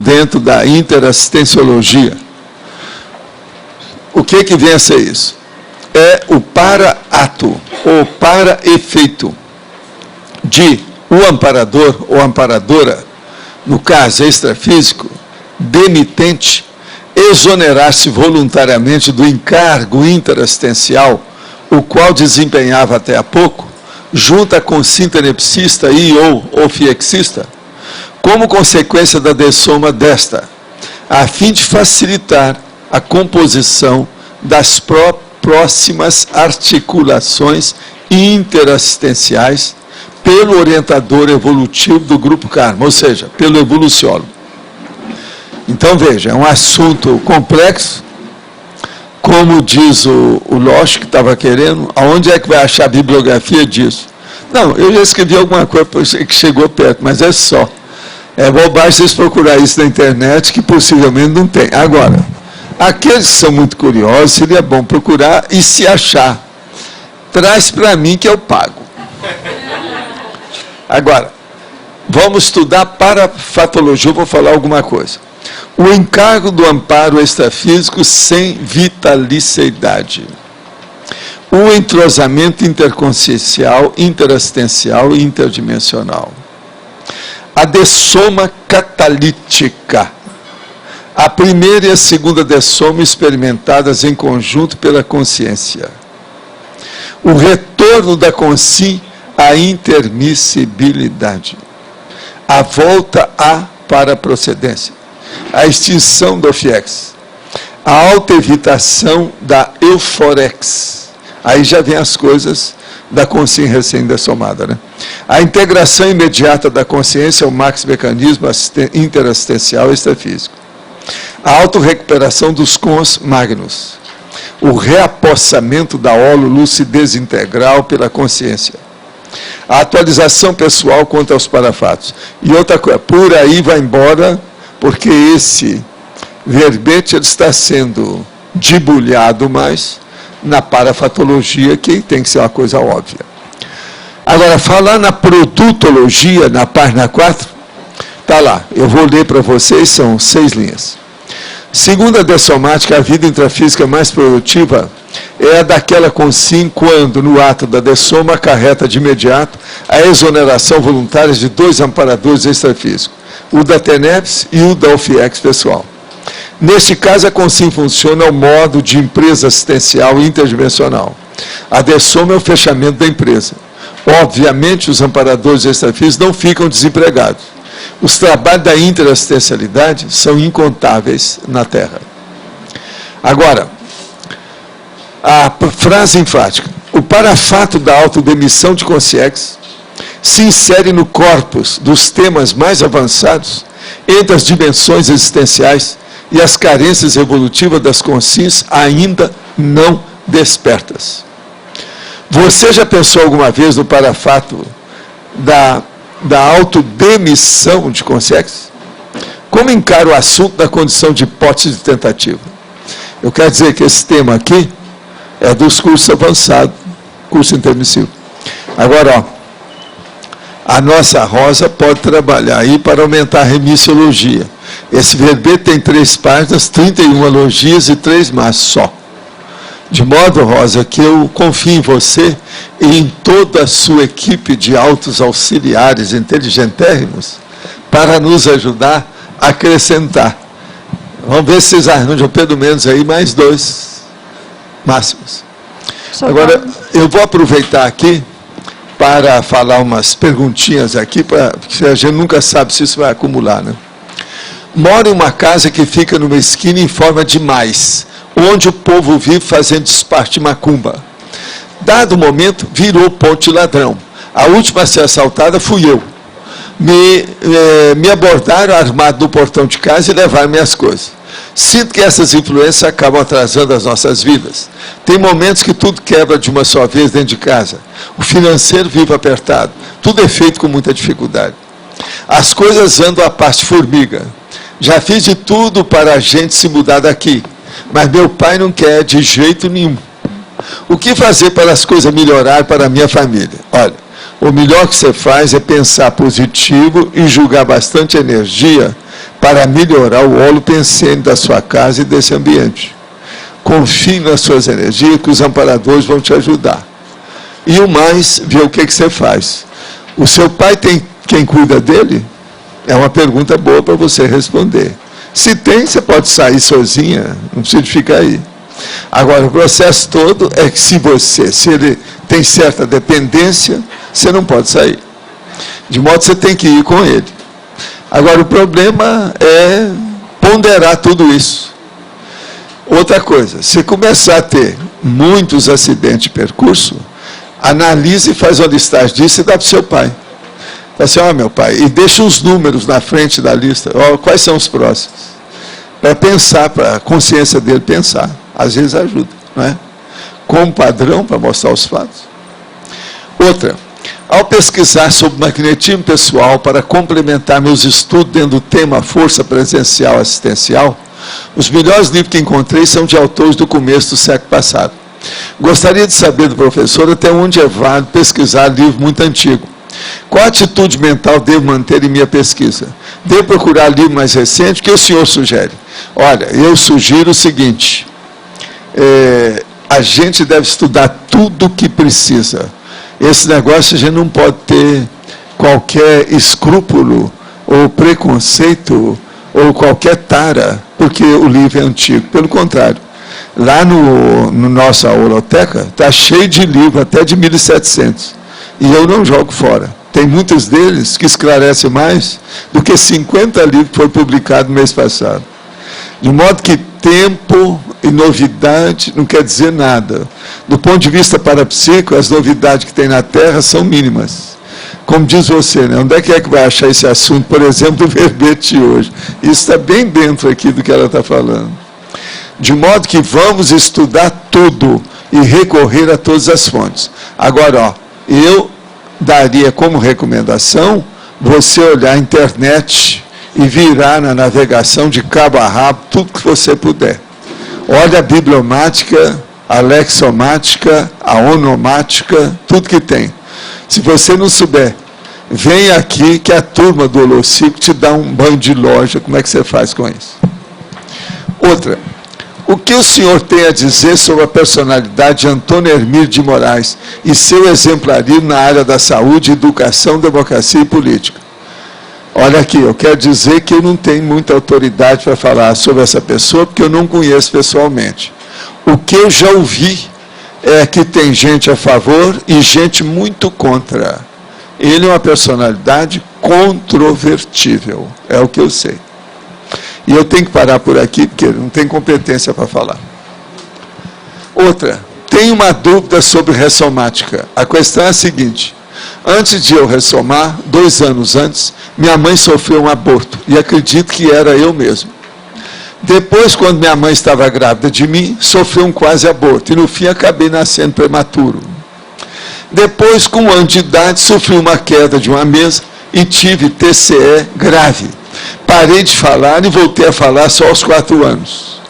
dentro da interassistenciologia. O que vem a ser isso? É o para-ato, ou para-efeito, de o amparador ou amparadora, no caso extrafísico, demitente, exonerar-se voluntariamente do encargo interassistencial, o qual desempenhava até há pouco, junto à consciência nepsista e ou fiexista, como consequência da dessoma desta, a fim de facilitar a composição das próximas articulações interassistenciais pelo orientador evolutivo do grupo karma, ou seja, pelo evoluciólogo. Então, veja, é um assunto complexo, como diz o Losch, que estava querendo, aonde é que vai achar a bibliografia disso? Não, eu já escrevi alguma coisa que chegou perto, mas é só. É bobagem vocês procurar isso na internet, que possivelmente não tem. Agora, aqueles que são muito curiosos, seria bom procurar e se achar. Traz para mim que eu pago. Agora, vamos estudar parafatologia, eu vou falar alguma coisa. O encargo do amparo extrafísico sem vitalicidade. O entrosamento interconsciencial, interassistencial e interdimensional. A dessoma catalítica. A primeira e a segunda dessoma experimentadas em conjunto pela consciência. O retorno da consciência à intermissibilidade. A volta à paraprocedência. A extinção do FIEX, a autoevitação da euforex, aí já vem as coisas da consciência recém-dessomada, né? A integração imediata da consciência ao max-mecanismo interassistencial extrafísico, a autorrecuperação dos cons magnos, o reapossamento da holo-lucidez integral pela consciência, a atualização pessoal quanto aos parafatos, e outra coisa, por aí vai embora, porque esse verbete ele está sendo debulhado mais na parafatologia, que tem que ser uma coisa óbvia. Agora, falar na produtologia, na página 4, está lá, eu vou ler para vocês, são 6 linhas. Segundo a dessomática, a vida intrafísica mais produtiva é a daquela consciência quando, no ato da dessoma, acarreta de imediato a exoneração voluntária de 2 amparadores extrafísicos, o da TENEPS e o da UFIEX pessoal. Neste caso, a consciência funciona ao modo de empresa assistencial interdimensional. A dessoma é o fechamento da empresa. Obviamente, os amparadores extrafísicos não ficam desempregados. Os trabalhos da interassistencialidade são incontáveis na Terra. Agora, a frase enfática. O parafato da autodemissão de consciência se insere no corpus dos temas mais avançados entre as dimensões existenciais e as carências evolutivas das consciências ainda não despertas. Você já pensou alguma vez no parafato da autodemissão de consciência? Como encara o assunto da condição de hipótese de tentativa? Eu quero dizer que esse tema aqui é dos cursos avançados, curso intermissivo. Agora, ó, a nossa Rosa pode trabalhar aí para aumentar a remissiologia. Esse verbete tem 3 páginas, 31 elogios e 3 mais só. De modo, Rosa, que eu confio em você e em toda a sua equipe de altos auxiliares inteligentérrimos para nos ajudar a acrescentar. Vamos ver se vocês arranjam pelo menos aí mais 2 máximos. Agora, eu vou aproveitar aqui para falar umas perguntinhas aqui, porque a gente nunca sabe se isso vai acumular, né? Moro em uma casa que fica numa esquina em forma de mais, onde o povo vive fazendo despacho de macumba. Dado momento, virou ponte ladrão. A última a ser assaltada fui eu. Me abordaram armado no portão de casa e levaram minhas coisas. Sinto que essas influências acabam atrasando as nossas vidas. Tem momentos que tudo quebra de uma só vez dentro de casa. O financeiro vive apertado. Tudo é feito com muita dificuldade. As coisas andam à parte formiga. Já fiz de tudo para a gente se mudar daqui, mas meu pai não quer de jeito nenhum. O que fazer para as coisas melhorar para a minha família? Olha, o melhor que você faz é pensar positivo e julgar bastante energia para melhorar o holopensene da sua casa e desse ambiente. Confie nas suas energias, que os amparadores vão te ajudar. E o mais, vê o que você faz. O seu pai tem quem cuida dele? É uma pergunta boa para você responder. Se tem, você pode sair sozinha, não precisa ficar aí. Agora, o processo todo é que se ele tem certa dependência, você não pode sair. De modo que você tem que ir com ele. Agora, o problema é ponderar tudo isso. Outra coisa, se começar a ter muitos acidentes de percurso, analise e faz uma listagem disso e dá para o seu pai. Fala assim, ó, meu pai, e deixa os números na frente da lista, ó, quais são os próximos. Para pensar, para a consciência dele pensar. Às vezes ajuda, não é? Como padrão para mostrar os fatos. Outra, ao pesquisar sobre magnetismo pessoal para complementar meus estudos dentro do tema força presencial assistencial, os melhores livros que encontrei são de autores do começo do século passado. Gostaria de saber do professor até onde é válido pesquisar livro muito antigo. Qual atitude mental devo manter em minha pesquisa? Devo procurar livro mais recente? O que o senhor sugere? Olha, eu sugiro o seguinte, a gente deve estudar tudo o que precisa. Esse negócio a gente não pode ter qualquer escrúpulo ou preconceito ou qualquer tara, porque o livro é antigo. Pelo contrário, lá no nossa holoteca está cheio de livros, até de 1700. E eu não jogo fora. Tem muitos deles que esclarecem mais do que 50 livros que foram publicados no mês passado. De modo que tempo e novidade não quer dizer nada. Do ponto de vista parapsíquico, as novidades que tem na Terra são mínimas. Como diz você, né? Onde é que vai achar esse assunto, por exemplo, do verbete de hoje? Isso está bem dentro aqui do que ela está falando. De modo que vamos estudar tudo e recorrer a todas as fontes. Agora, ó, eu daria como recomendação você olhar a internet e virar na navegação de cabo a rabo tudo que você puder. Olha a bibliomática, a lexomática, a onomática, tudo que tem. Se você não souber, vem aqui que a turma do Holocico te dá um banho de loja. Como é que você faz com isso? Outra. O que o senhor tem a dizer sobre a personalidade de Antônio Hermílio de Moraes e seu exemplarismo na área da saúde, educação, democracia e política? Olha aqui, eu quero dizer que eu não tenho muita autoridade para falar sobre essa pessoa, porque eu não conheço pessoalmente. O que eu já ouvi é que tem gente a favor e gente muito contra. Ele é uma personalidade controvertível, é o que eu sei. E eu tenho que parar por aqui, porque não tem competência para falar. Outra, tenho uma dúvida sobre ressomática. A questão é a seguinte, antes de eu ressomar, 2 anos antes, minha mãe sofreu um aborto, e acredito que era eu mesmo. Depois, quando minha mãe estava grávida de mim, sofreu um quase aborto, e no fim acabei nascendo prematuro. Depois, com 1 ano de idade, sofri uma queda de uma mesa, e tive TCE grave. Parei de falar e voltei a falar só aos 4 anos.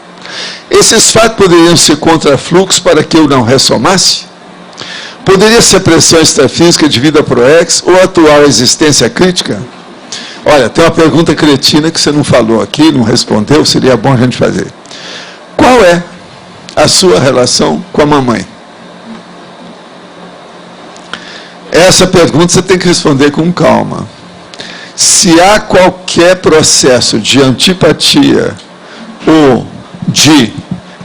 Esses fatos poderiam ser contrafluxos para que eu não ressomasse? Poderia ser pressão extrafísica de vida proex ou atual existência crítica? Olha, tem uma pergunta cretina que você não falou aqui, não respondeu, seria bom a gente fazer. Qual é a sua relação com a mamãe? Essa pergunta você tem que responder com calma. Se há qualquer processo de antipatia ou de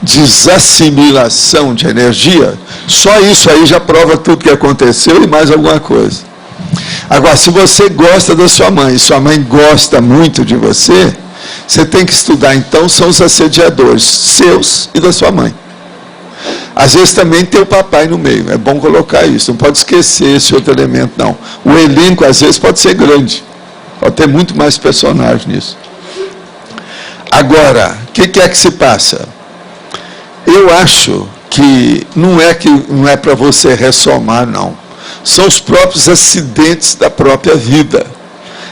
desassimilação de energia, só isso aí já prova tudo que aconteceu e mais alguma coisa. Agora, se você gosta da sua mãe, e sua mãe gosta muito de você, você tem que estudar, então, são os assediadores, seus e da sua mãe. Às vezes também tem o papai no meio, é bom colocar isso, não pode esquecer esse outro elemento, não. O elenco, às vezes, pode ser grande. Pode ter muito mais personagens nisso. Agora, o que é que se passa? Eu acho que não é para você ressomar, não. São os próprios acidentes da própria vida.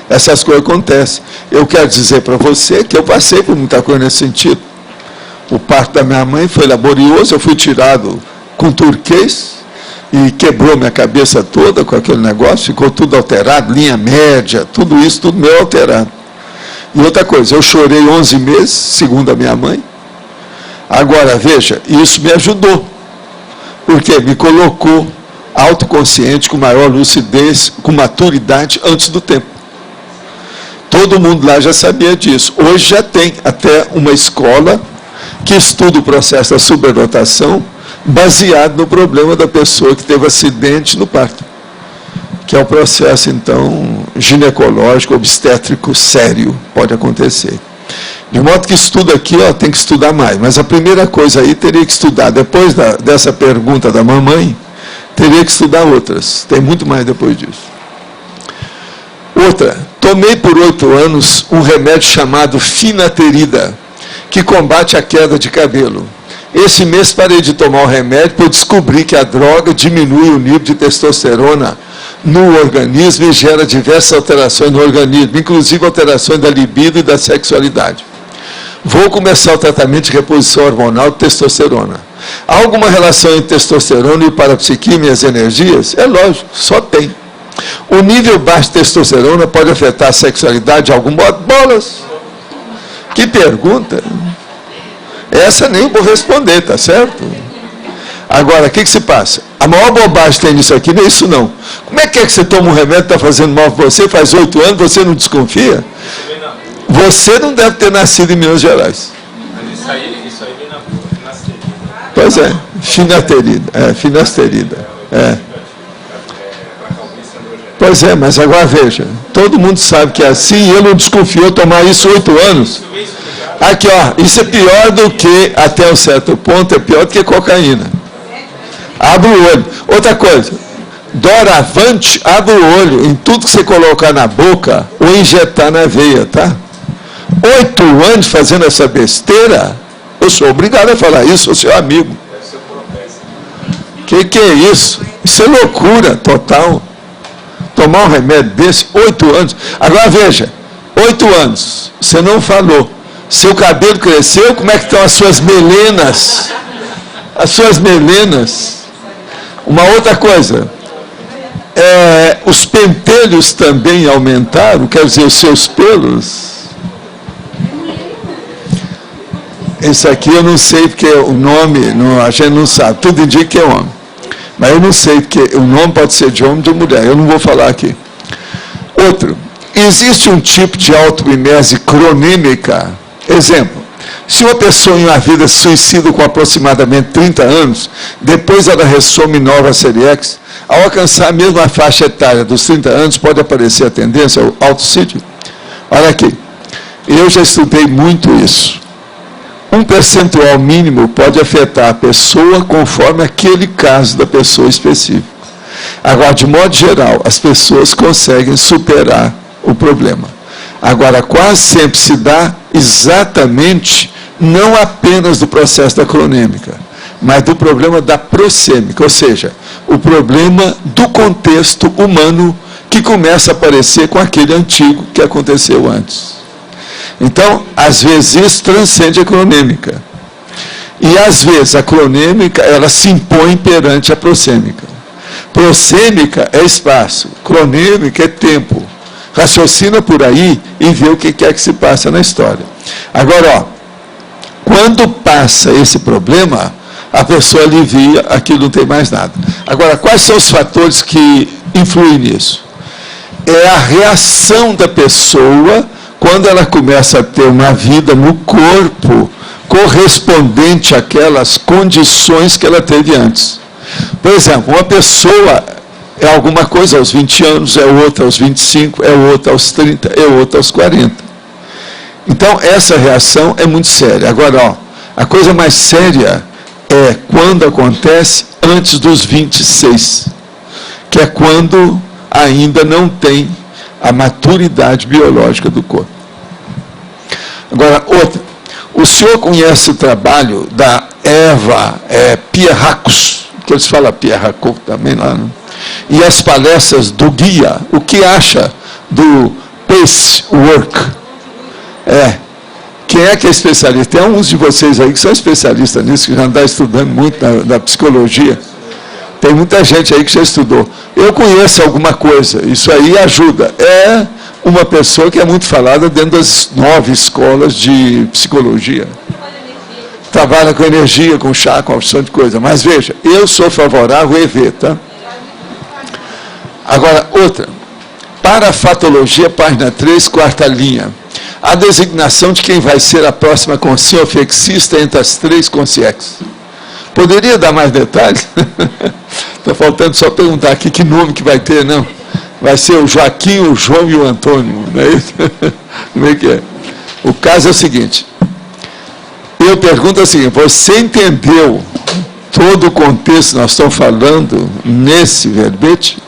Essas coisas acontecem. Eu quero dizer para você que eu passei por muita coisa nesse sentido. O parto da minha mãe foi laborioso, eu fui tirado com turquês, e quebrou minha cabeça toda com aquele negócio, ficou tudo alterado, linha média, tudo isso, tudo meio alterado. E outra coisa, eu chorei 11 meses, segundo a minha mãe. Agora, veja, isso me ajudou. Porque me colocou autoconsciente, com maior lucidez, com maturidade antes do tempo. Todo mundo lá já sabia disso. Hoje já tem até uma escola que estuda o processo da superdotação baseado no problema da pessoa que teve acidente no parto, que é um processo, então, ginecológico, obstétrico, sério, pode acontecer. De modo que estudo aqui, tem que estudar mais. Mas a primeira coisa aí, teria que estudar, depois dessa pergunta da mamãe, teria que estudar outras. Tem muito mais depois disso. Outra, tomei por 8 anos um remédio chamado Finasterida, que combate a queda de cabelo. Esse mês parei de tomar o remédio, porque eu descobri que a droga diminui o nível de testosterona no organismo e gera diversas alterações no organismo, inclusive alterações da libido e da sexualidade. Vou começar o tratamento de reposição hormonal de testosterona. Há alguma relação entre testosterona e o parapsiquismo e as energias? É lógico, só tem. O nível baixo de testosterona pode afetar a sexualidade de algum modo? Bolas! Que pergunta! Essa nem vou responder, tá certo? Agora, o que se passa? A maior bobagem que tem nisso aqui não é isso não. Como é que você toma um remédio que está fazendo mal para você, faz 8 anos, você não desconfia? Você não deve ter nascido em Minas Gerais. Mas isso aí vem na Finasterida. Pois é, Finasterida. Pois é, mas agora veja, todo mundo sabe que é assim, e eu não desconfiou tomar isso 8 anos. Aqui, isso é pior do que, até um certo ponto, é pior do que cocaína. Abre o olho. Outra coisa, doravante, abre o olho em tudo que você colocar na boca ou injetar na veia, tá? 8 anos fazendo essa besteira, eu sou obrigado a falar isso, sou seu amigo. Que é isso? Isso é loucura total. Tomar um remédio desse, 8 anos. Agora veja, 8 anos, você não falou. Seu cabelo cresceu, como é que estão as suas melenas? As suas melenas. Uma outra coisa, os pentelhos também aumentaram, quer dizer, os seus pelos. Esse aqui eu não sei, porque o nome, a gente não sabe, tudo indica que é homem. Mas eu não sei, porque o nome pode ser de homem ou de mulher, eu não vou falar aqui. Outro, existe um tipo de auto-hipnose cronêmica. Exemplo, se uma pessoa em uma vida suicida com aproximadamente 30 anos, depois ela ressome nova série X, ao alcançar a mesma faixa etária dos 30 anos, pode aparecer a tendência ao autossídio? Olha aqui, eu já estudei muito isso. Um percentual mínimo pode afetar a pessoa conforme aquele caso da pessoa específica. Agora, de modo geral, as pessoas conseguem superar o problema. Agora, quase sempre se dá exatamente, não apenas do processo da cronêmica, mas do problema da prosêmica, ou seja, o problema do contexto humano que começa a aparecer com aquele antigo que aconteceu antes. Então, às vezes, isso transcende a cronêmica. E, às vezes, a cronêmica, ela se impõe perante a prosêmica. Prosêmica é espaço, cronêmica é tempo. Raciocina por aí e vê o que é que se passa na história. Agora, quando passa esse problema, a pessoa alivia, aquilo não tem mais nada. Agora, quais são os fatores que influem nisso? É a reação da pessoa quando ela começa a ter uma vida no corpo correspondente àquelas condições que ela teve antes. Por exemplo, uma pessoa é alguma coisa aos 20 anos, é outra aos 25, é outra aos 30, é outra aos 40. Então, essa reação é muito séria. Agora, a coisa mais séria é quando acontece antes dos 26, que é quando ainda não tem a maturidade biológica do corpo. Agora, outra. O senhor conhece o trabalho da Eva Pierracos, que eles falam Pierracos também lá, não? E as palestras do guia, o que acha do Pace Work? Quem é que é especialista? Tem alguns de vocês aí que são especialistas nisso, que já andam estudando muito da psicologia. Tem muita gente aí que já estudou. Eu conheço alguma coisa, isso aí ajuda. uma pessoa que é muito falada dentro das 9 escolas de psicologia. Trabalha com energia, com chá, com uma opção de coisa. Mas veja, eu sou favorável ao EV, tá? Agora, outra. Parafatologia, página 3, quarta linha. A designação de quem vai ser a próxima consciofexista entre as 3 consciex. Poderia dar mais detalhes? Está faltando só perguntar aqui que nome que vai ter, não? Vai ser o Joaquim, o João e o Antônio, não é isso? Como é que é? O caso é o seguinte. Eu pergunto assim, você entendeu todo o contexto que nós estamos falando nesse verbete?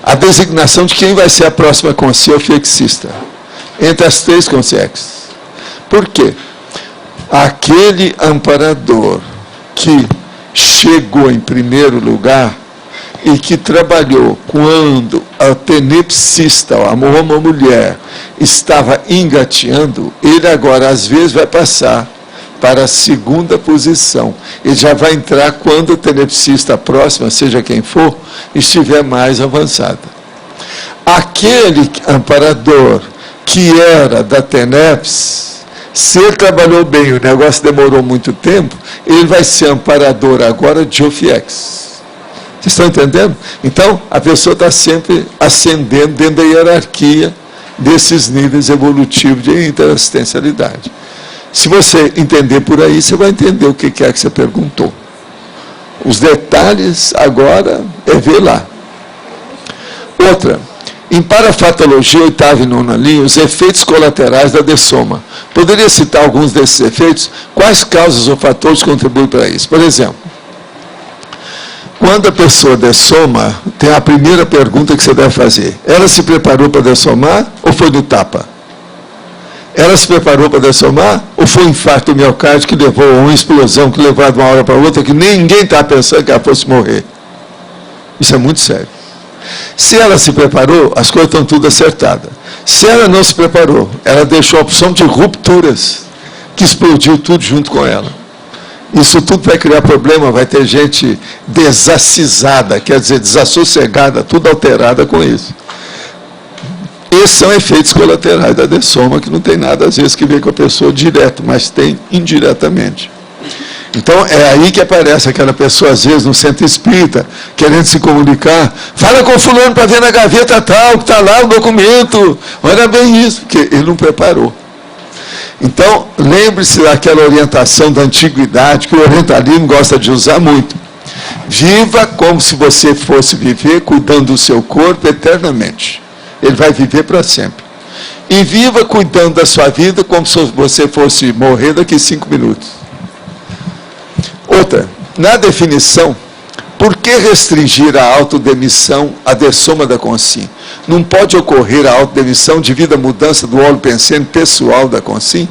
A designação de quem vai ser a próxima consciofexista entre as 3 consciex. Por quê? Aquele amparador que chegou em primeiro lugar e que trabalhou quando a tenepsista, o amor a uma mulher, estava engateando, ele agora às vezes vai passar para a segunda posição. Ele já vai entrar quando a tenepsista próxima, seja quem for, estiver mais avançada. Aquele amparador que era da TENEPS, se ele trabalhou bem, o negócio demorou muito tempo, ele vai ser amparador agora de OFIEX. Vocês estão entendendo? Então, a pessoa está sempre ascendendo dentro da hierarquia desses níveis evolutivos de interassistencialidade. Se você entender por aí, você vai entender o que é que você perguntou. Os detalhes agora é ver lá. Outra, em parafatologia, 8ª e 9ª linha, os efeitos colaterais da dessoma. Poderia citar alguns desses efeitos? Quais causas ou fatores contribuem para isso? Por exemplo, quando a pessoa dessoma, tem a primeira pergunta que você deve fazer. Ela se preparou para dessomar ou foi no tapa? Ela se preparou para dessomar ou foi um infarto do miocárdio que levou a uma explosão, que levou de uma hora para outra, que ninguém estava pensando que ela fosse morrer? Isso é muito sério. Se ela se preparou, as coisas estão tudo acertadas. Se ela não se preparou, ela deixou a opção de rupturas, que explodiu tudo junto com ela. Isso tudo vai criar problema, vai ter gente desacisada, quer dizer, desassossegada, tudo alterada com isso. Esses são efeitos colaterais da dessoma, que não tem nada, às vezes, que ver com a pessoa direto, mas tem indiretamente. Então, é aí que aparece aquela pessoa, às vezes, no centro espírita, querendo se comunicar. Fala com o fulano para ver na gaveta tal, que está lá o documento. Olha bem isso, porque ele não preparou. Então, lembre-se daquela orientação da antiguidade, que o orientalismo gosta de usar muito. Viva como se você fosse viver cuidando do seu corpo eternamente. Ele vai viver para sempre. E viva cuidando da sua vida como se você fosse morrer daqui a 5 minutos. Outra, na definição, por que restringir a autodemissão à dessoma da consciência? Não pode ocorrer a autodemissão devido à mudança do óleo pensante pessoal da consciência?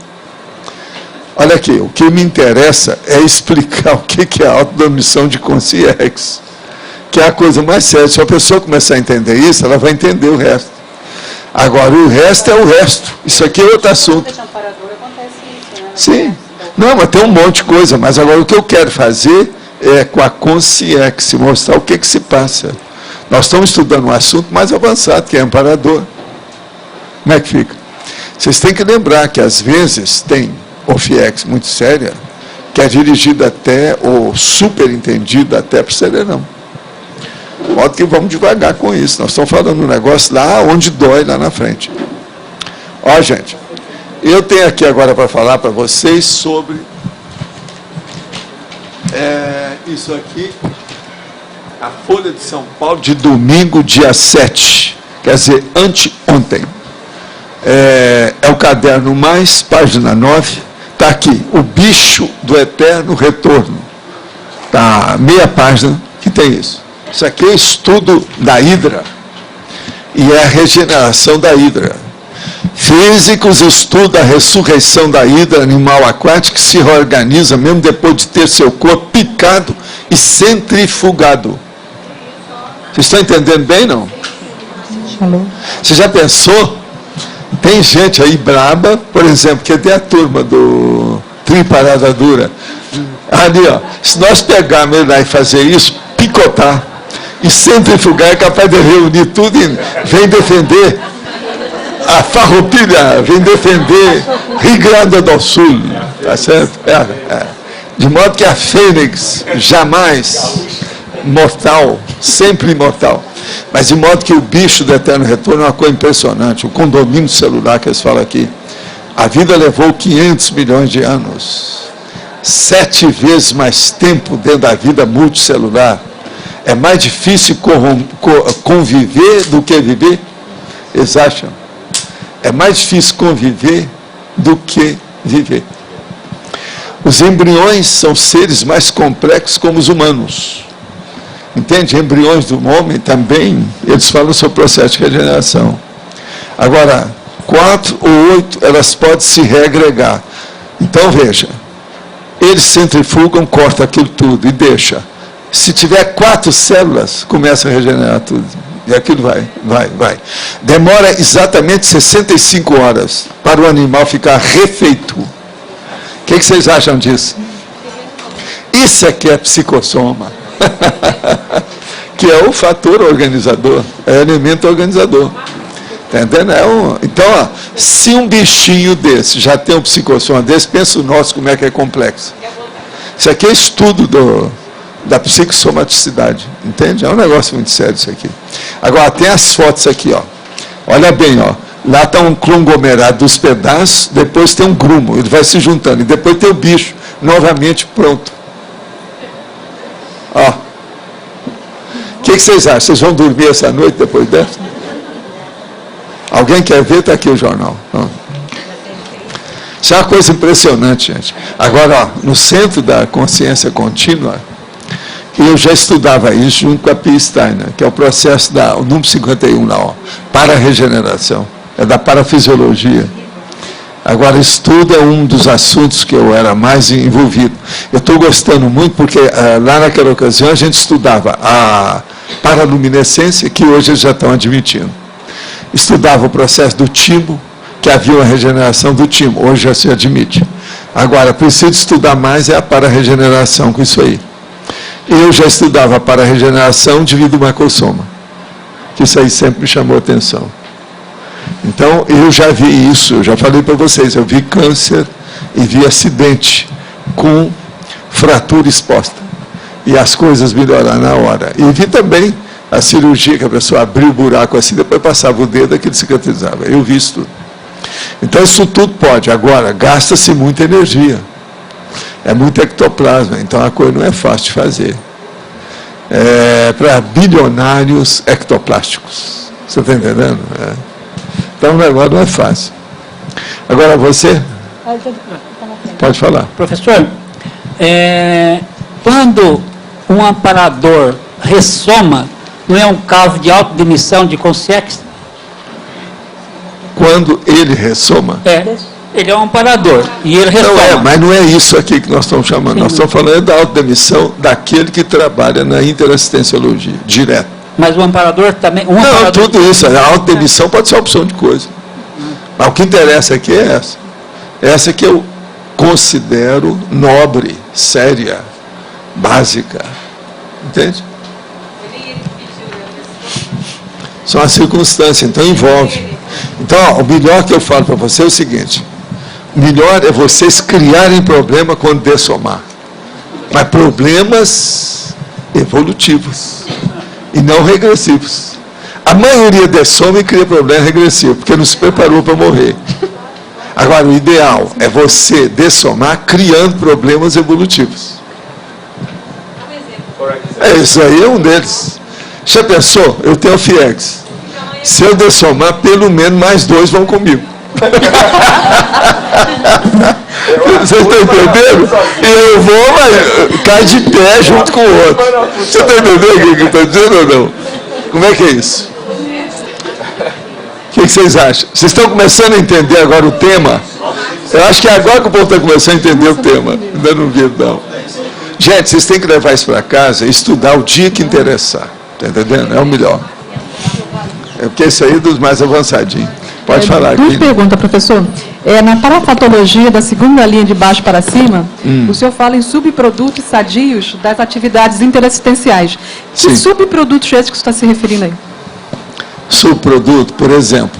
Olha aqui, o que me interessa é explicar o que é a autodemissão de consciência, que é a coisa mais séria. Se a pessoa começar a entender isso, ela vai entender o resto. Agora, o resto é o resto. Isso aqui é outro assunto. Sim. Não, mas tem um monte de coisa. Mas agora o que eu quero fazer é com a consciência, mostrar o que se passa. Nós estamos estudando um assunto mais avançado, que é amparador. Como é que fica? Vocês têm que lembrar que, às vezes, tem OFIEX muito séria, que é dirigida até, ou superentendido até para o cerebrão. Modo que vamos devagar com isso. Nós estamos falando um negócio lá onde dói, lá na frente. Ó, gente, eu tenho aqui agora para falar para vocês sobre isso aqui, a Folha de São Paulo de domingo, dia 7, quer dizer, anteontem. É o caderno mais, página 9, está aqui, o bicho do eterno retorno. Está meia página que tem isso. Isso aqui é estudo da hidra, e é a regeneração da hidra. Físicos estudam a ressurreição da hidra, animal aquático, que se reorganiza mesmo depois de ter seu corpo picado e centrifugado. Vocês estão entendendo bem, não? Você já pensou? Tem gente aí braba, por exemplo, que tem a turma do Triparada Dura. Ali, ó, se nós pegarmos ele lá e fazer isso, picotar e centrifugar, é capaz de reunir tudo e vem defender. A Farroupilha vem defender Rio Grande do Sul, tá certo? De modo que a Fênix jamais mortal, sempre imortal. Mas de modo que o bicho do eterno retorno é uma coisa impressionante. O condomínio celular que eles falam aqui. A vida levou 500 milhões de anos. 7 vezes mais tempo dentro da vida multicelular. É mais difícil conviver do que viver? Eles acham? É mais difícil conviver do que viver. Os embriões são seres mais complexos como os humanos. Entende? Embriões do homem também, eles falam sobre o processo de regeneração. Agora, 4 ou 8, elas podem se reagregar. Então, veja, eles centrifugam, cortam aquilo tudo e deixa. Se tiver 4 células, começa a regenerar tudo. E aquilo vai. Demora exatamente 65 horas para o animal ficar refeito. O que vocês acham disso? Isso aqui é psicossoma. Que é o fator organizador, é o elemento organizador. Está entendendo? Então, ó, se um bichinho desse já tem um psicossoma desse, pensa o nosso como é que é complexo. Isso aqui é estudo da psicossomaticidade, entende? É um negócio muito sério isso aqui. Agora, tem as fotos aqui, ó. Olha bem, ó. Lá está um conglomerado dos pedaços, depois tem um grumo, ele vai se juntando, e depois tem o bicho, novamente pronto. Ó. O que vocês acham? Vocês vão dormir essa noite depois dessa? Alguém quer ver? Está aqui o jornal. Ó. Isso é uma coisa impressionante, gente. Agora, ó, no centro da consciência contínua, eu já estudava isso junto com a P. Steiner, que é o processo o número 51 lá, ó, para a regeneração. É da parafisiologia. Agora, estudo é um dos assuntos que eu era mais envolvido. Eu estou gostando muito porque lá naquela ocasião a gente estudava a paraluminescência, que hoje eles já estão admitindo. Estudava o processo do timo, que havia uma regeneração do timo, hoje já se admite. Agora, preciso estudar mais a para-regeneração com isso aí. Eu já estudava a para-regeneração devido ao macrosoma, que isso aí sempre me chamou a atenção. Então, eu já vi isso, eu já falei para vocês, eu vi câncer e vi acidente com fratura exposta. E as coisas melhoraram na hora. E vi também a cirurgia, que a pessoa abriu o buraco assim, depois passava o dedo, aquilo cicatrizava. Eu vi isso tudo. Então, isso tudo pode. Agora, gasta-se muita energia. É muito ectoplasma, então a coisa não é fácil de fazer. É para bilionários ectoplásticos. Você está entendendo? Então o negócio não é fácil. Agora você? Pode falar. Professor, quando um amparador ressoma, não é um caso de autodemissão de consciência? Quando ele ressoma? Ele é um amparador e ele ressoma. Não mas não é isso aqui que nós estamos chamando. Sim. Nós estamos falando da autodemissão daquele que trabalha na interassistenciologia, direto. Mas o amparador também... Não, tudo isso. A autodemissão pode ser uma opção de coisa. Mas o que interessa aqui é essa. Essa que eu considero nobre, séria, básica. Entende? São as circunstâncias, então envolve. Então, ó, o melhor que eu falo para você é o seguinte: o melhor é vocês criarem problema quando dessomar. Mas problemas evolutivos e não regressivos. A maioria dessoma e cria problema regressivo, porque não se preparou para morrer. Agora, o ideal é você dessomar criando problemas evolutivos. Isso aí é um deles. Já pensou? Eu tenho FIEX. Se eu dessomar, pelo menos mais 2 vão comigo. Vocês estão entendendo? E eu vou, mas cai de pé junto com o outro. Você está entendendo o que eu estou dizendo ou não? Como é que é isso? O que vocês acham? Vocês estão começando a entender agora o tema? Eu acho que é agora que o povo está começando a entender o tema. Ainda não vi, não. Gente, vocês têm que levar isso para casa e estudar o dia que interessar. Está entendendo? É o melhor. É porque esse aí é dos mais avançadinhos. Pode falar. Duas perguntas, professor. Na parafatologia da segunda linha de baixo para cima, o senhor fala em subprodutos sadios das atividades interassistenciais. Que Sim. subprodutos é esse que você está se referindo aí? Subproduto, por exemplo,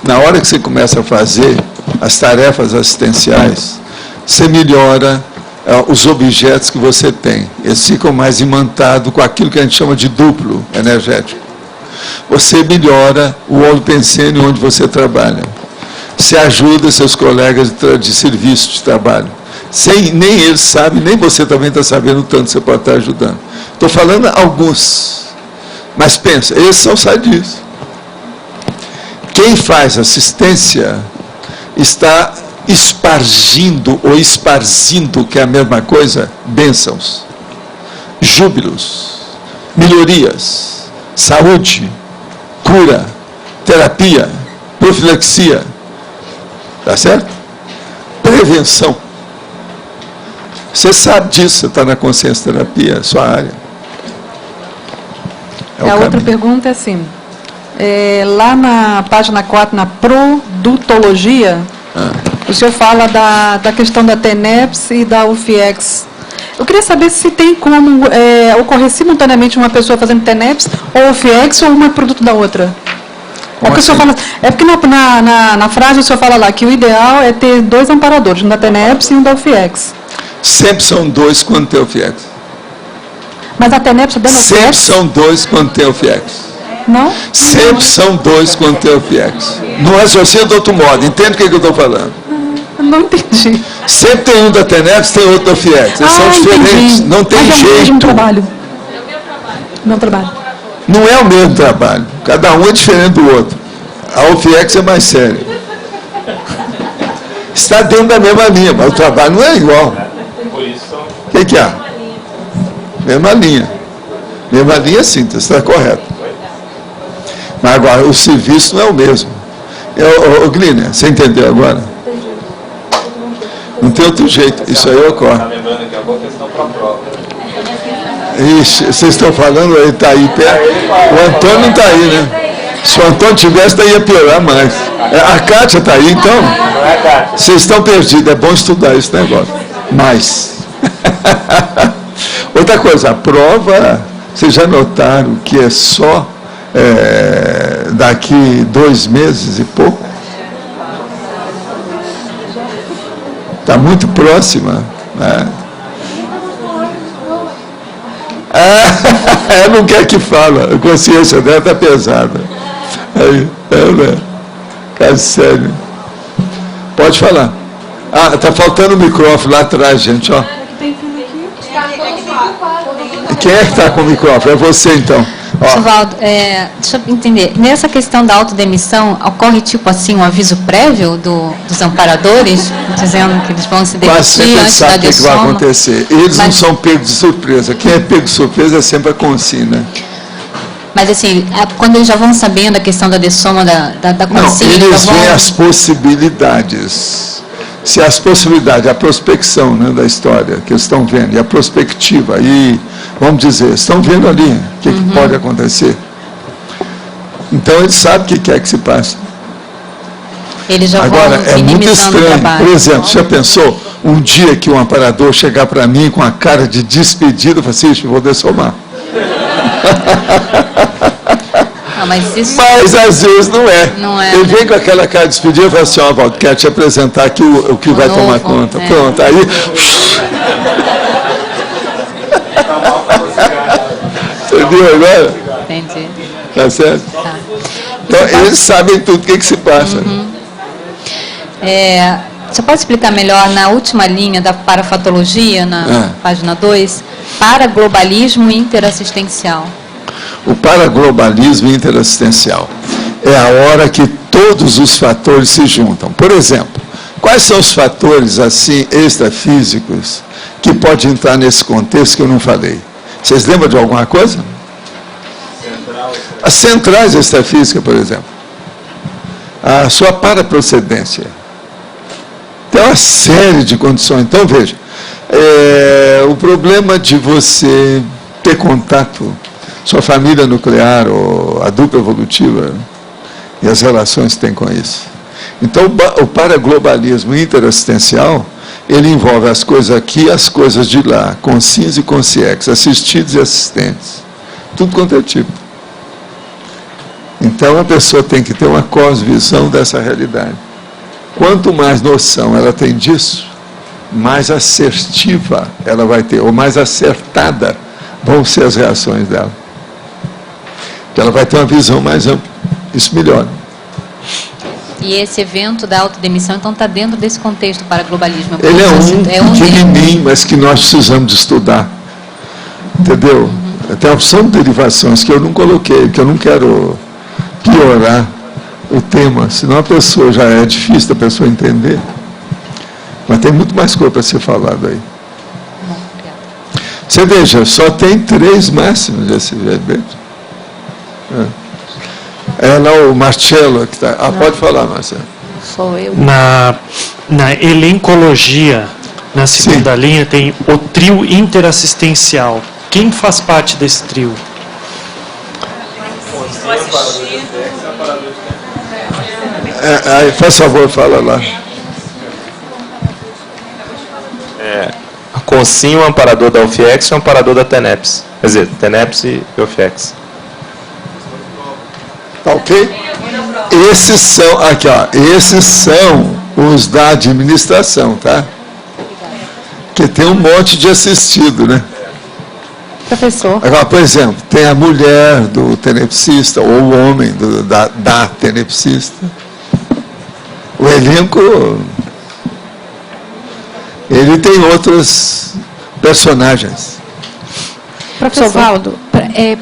Na hora que você começa a fazer as tarefas assistenciais, você melhora os objetos que você tem. Eles ficam mais imantados com aquilo que a gente chama de duplo energético. Você melhora o holopensene onde você trabalha. Você ajuda seus colegas de serviço de trabalho. Nem eles sabem, nem você também está sabendo o tanto você pode estar ajudando. Estou falando alguns. Mas pensa, esses são sadios. Quem faz assistência está espargindo ou esparzindo, que é a mesma coisa, bênçãos, júbilos, melhorias, saúde, cura, terapia, profilaxia, tá certo? Prevenção. Você sabe disso, você está na consciência terapia, sua área. A outra pergunta é assim, lá na página 4, na produtologia, o senhor fala da questão da TENEPS e da UFIEX. Eu queria saber se tem como ocorrer simultaneamente uma pessoa fazendo TENEPS ou UFIEX ou uma é produto da outra. Porque o senhor fala, porque na frase o senhor fala lá que o ideal é ter 2 amparadores, um da TENEPS e um da UFIEX. Sempre são 2 quando tem UFIEX. Mas a TENEPS dentro da UFIEX? Sempre são 2 quando tem UFIEX. Não? Sempre são 2 quando tem UFIEX. Não raciocínio de outro modo. Entende o que eu estou falando? Não entendi. Sempre tem um da TENEPS, tem outro da UFIEX. Eles são diferentes. Entendi. Não tem Mas jeito. É o mesmo trabalho. Não trabalho. Não é o mesmo trabalho. Cada um é diferente do outro. A UFIEX é mais séria. Está dentro da mesma linha, mas o trabalho não é igual. O que é? Mesma linha. Mesma linha, sim, você está correto. Mas agora, o serviço não é o mesmo. Glínia, você entendeu agora? Não tem outro jeito, isso aí ocorre. Está lembrando que é uma questão para a prova. Ixi, vocês estão falando, ele está aí perto. O Antônio não está aí, né? Se o Antônio tivesse, ia piorar mais. A Kátia está aí, então? Não é, Kátia? Vocês estão perdidos, é bom estudar esse negócio. Mas. Outra coisa, a prova, vocês já notaram que é só daqui 2 meses e pouco? Está muito próxima, né? Não quer que fala, a consciência dela está pesada. Né? Caso sério. Pode falar. Está faltando o microfone lá atrás, gente, ó. Quem é que está com o microfone? É você, então. Divaldo, deixa eu entender. Nessa questão da autodemissão, ocorre tipo assim um aviso prévio dos amparadores, dizendo que eles vão se demitir antes da sabe o que vai acontecer. Eles não são pegos de surpresa. Quem é pego de surpresa é sempre a consciência. Mas assim, quando eles já vão sabendo a questão da dessoma da consciência... Não, eles veem as possibilidades. Se as possibilidades, a prospecção, né, da história que eles estão vendo, e a prospectiva, e vamos dizer, estão vendo ali o que pode acontecer. Então eles sabem o que quer que se passe. Eles já Agora, vão é muito estranho. Por exemplo, já pensou um dia que um amparador chegar para mim com a cara de despedida e falar assim, vou dessomar. Mas às vezes não é. Ele vem com aquela cara de despedida e fala assim, Valdo, quero te apresentar aqui o que vai tomar conta. Pronto, aí... Entendeu agora? Entendi. Tá certo? Tá. Então, eles sabem tudo o que se passa. Você pode explicar melhor na última linha da parafatologia, na página 2, paraglobalismo interassistencial? O paraglobalismo interassistencial é a hora que todos os fatores se juntam. Por exemplo, quais são os fatores assim extrafísicos que podem entrar nesse contexto que eu não falei? Vocês lembram de alguma coisa? As centrais extrafísicas, por exemplo. A sua paraprocedência. Tem uma série de condições. Então, veja, o problema de você ter contato, sua família nuclear, ou a dupla evolutiva, e as relações que tem com isso. Então, o paraglobalismo interassistencial, ele envolve as coisas aqui e as coisas de lá, consciência e consciex, assistidos e assistentes. Tudo quanto é tipo. Então a pessoa tem que ter uma cosvisão dessa realidade. Quanto mais noção ela tem disso, mais assertiva ela vai ter, ou mais acertada vão ser as reações dela. Porque ela vai ter uma visão mais ampla. Isso melhora. E esse evento da autodemissão, então, está dentro desse contexto para globalismo. Ele é um pequenininho, mas que nós precisamos de estudar. Entendeu? Tem a opção de derivações que eu não coloquei, que eu não quero piorar o tema, senão a pessoa já é difícil da pessoa entender. Mas tem muito mais coisa para ser falado aí. Você veja, só tem 3 máximos desse evento. É lá o Marcello que está. Pode falar, Marcelo. Sou eu. Na elencologia, na segunda linha, tem o trio interassistencial. Quem faz parte desse trio? Faz favor, fala lá. A Consim, o amparador da UFIEX e o amparador da TENEPS. Quer dizer, TENEPS e UFIEX. Tá ok? Esses são, aqui ó, esses são os da administração, tá? Porque tem um monte de assistido, né? Professor. Agora, por exemplo, tem a mulher do tenepsista, ou o homem da tenepsista. O elenco, ele tem outros personagens. Professor Valdo,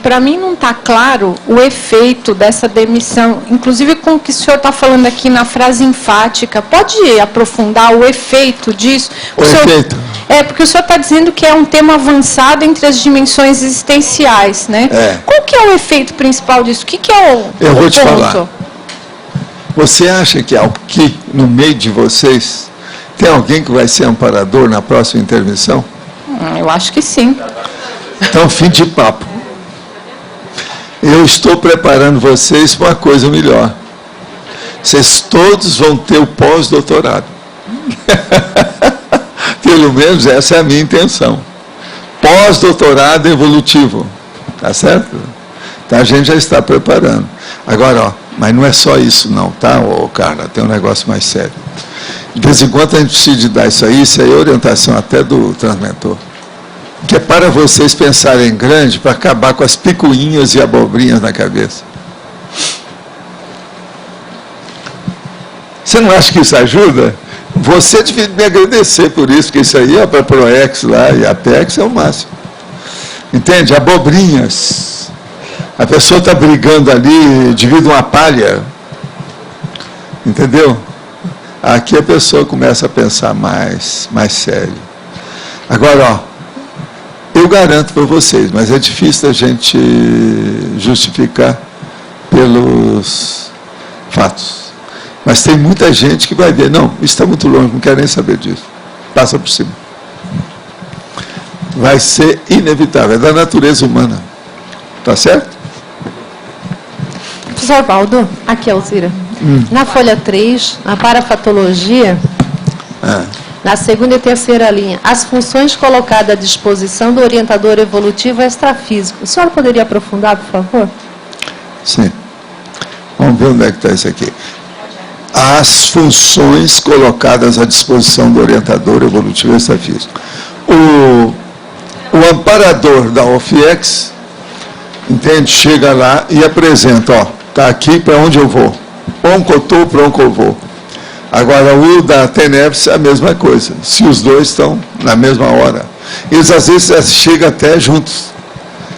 para mim não está claro o efeito dessa demissão, inclusive com o que o senhor está falando aqui na frase enfática. Pode aprofundar o efeito disso? Efeito? Porque o senhor está dizendo que é um tema avançado entre as dimensões existenciais, né? Qual que é o efeito principal disso? O que é o Eu vou te ponto? falar. Você acha que aqui, no meio de vocês, tem alguém que vai ser amparador na próxima intervenção? Eu acho que sim. Então, fim de papo. Eu estou preparando vocês para uma coisa melhor. Vocês todos vão ter o pós-doutorado. Pelo menos essa é a minha intenção. Pós-doutorado evolutivo. Tá certo? Então, a gente já está preparando. Agora, mas não é só isso não, tá, Carla? Tem um negócio mais sério. De vez em quando a gente precisa de dar isso aí é orientação até do transmentor. Que é para vocês pensarem grande, para acabar com as picuinhas e abobrinhas na cabeça. Você não acha que isso ajuda? Você devia me agradecer por isso, porque isso aí é para a ProEx lá, e a Apex é o máximo. Entende? Abobrinhas. A pessoa está brigando ali, divide uma palha. Entendeu? Aqui a pessoa começa a pensar mais sério. Agora, eu garanto para vocês, mas é difícil a gente justificar pelos fatos. Mas tem muita gente que vai ver, não, isso está muito longe, não quero nem saber disso. Passa por cima. Vai ser inevitável, é da natureza humana. Tá certo? Professor Valdo, aqui é a Alzira. Na folha 3, na parafatologia, na segunda e terceira linha, as funções colocadas à disposição do orientador evolutivo extrafísico. O senhor poderia aprofundar, por favor? Sim. Vamos ver onde é que está isso aqui. As funções colocadas à disposição do orientador evolutivo extrafísico. O amparador da OFIEX, entende? Chega lá e apresenta, ó, está aqui para onde eu vou. Onde eu estou, para onde eu vou. Agora, o da TENEPS é a mesma coisa. Se os dois estão na mesma hora. Eles, às vezes, chegam até juntos,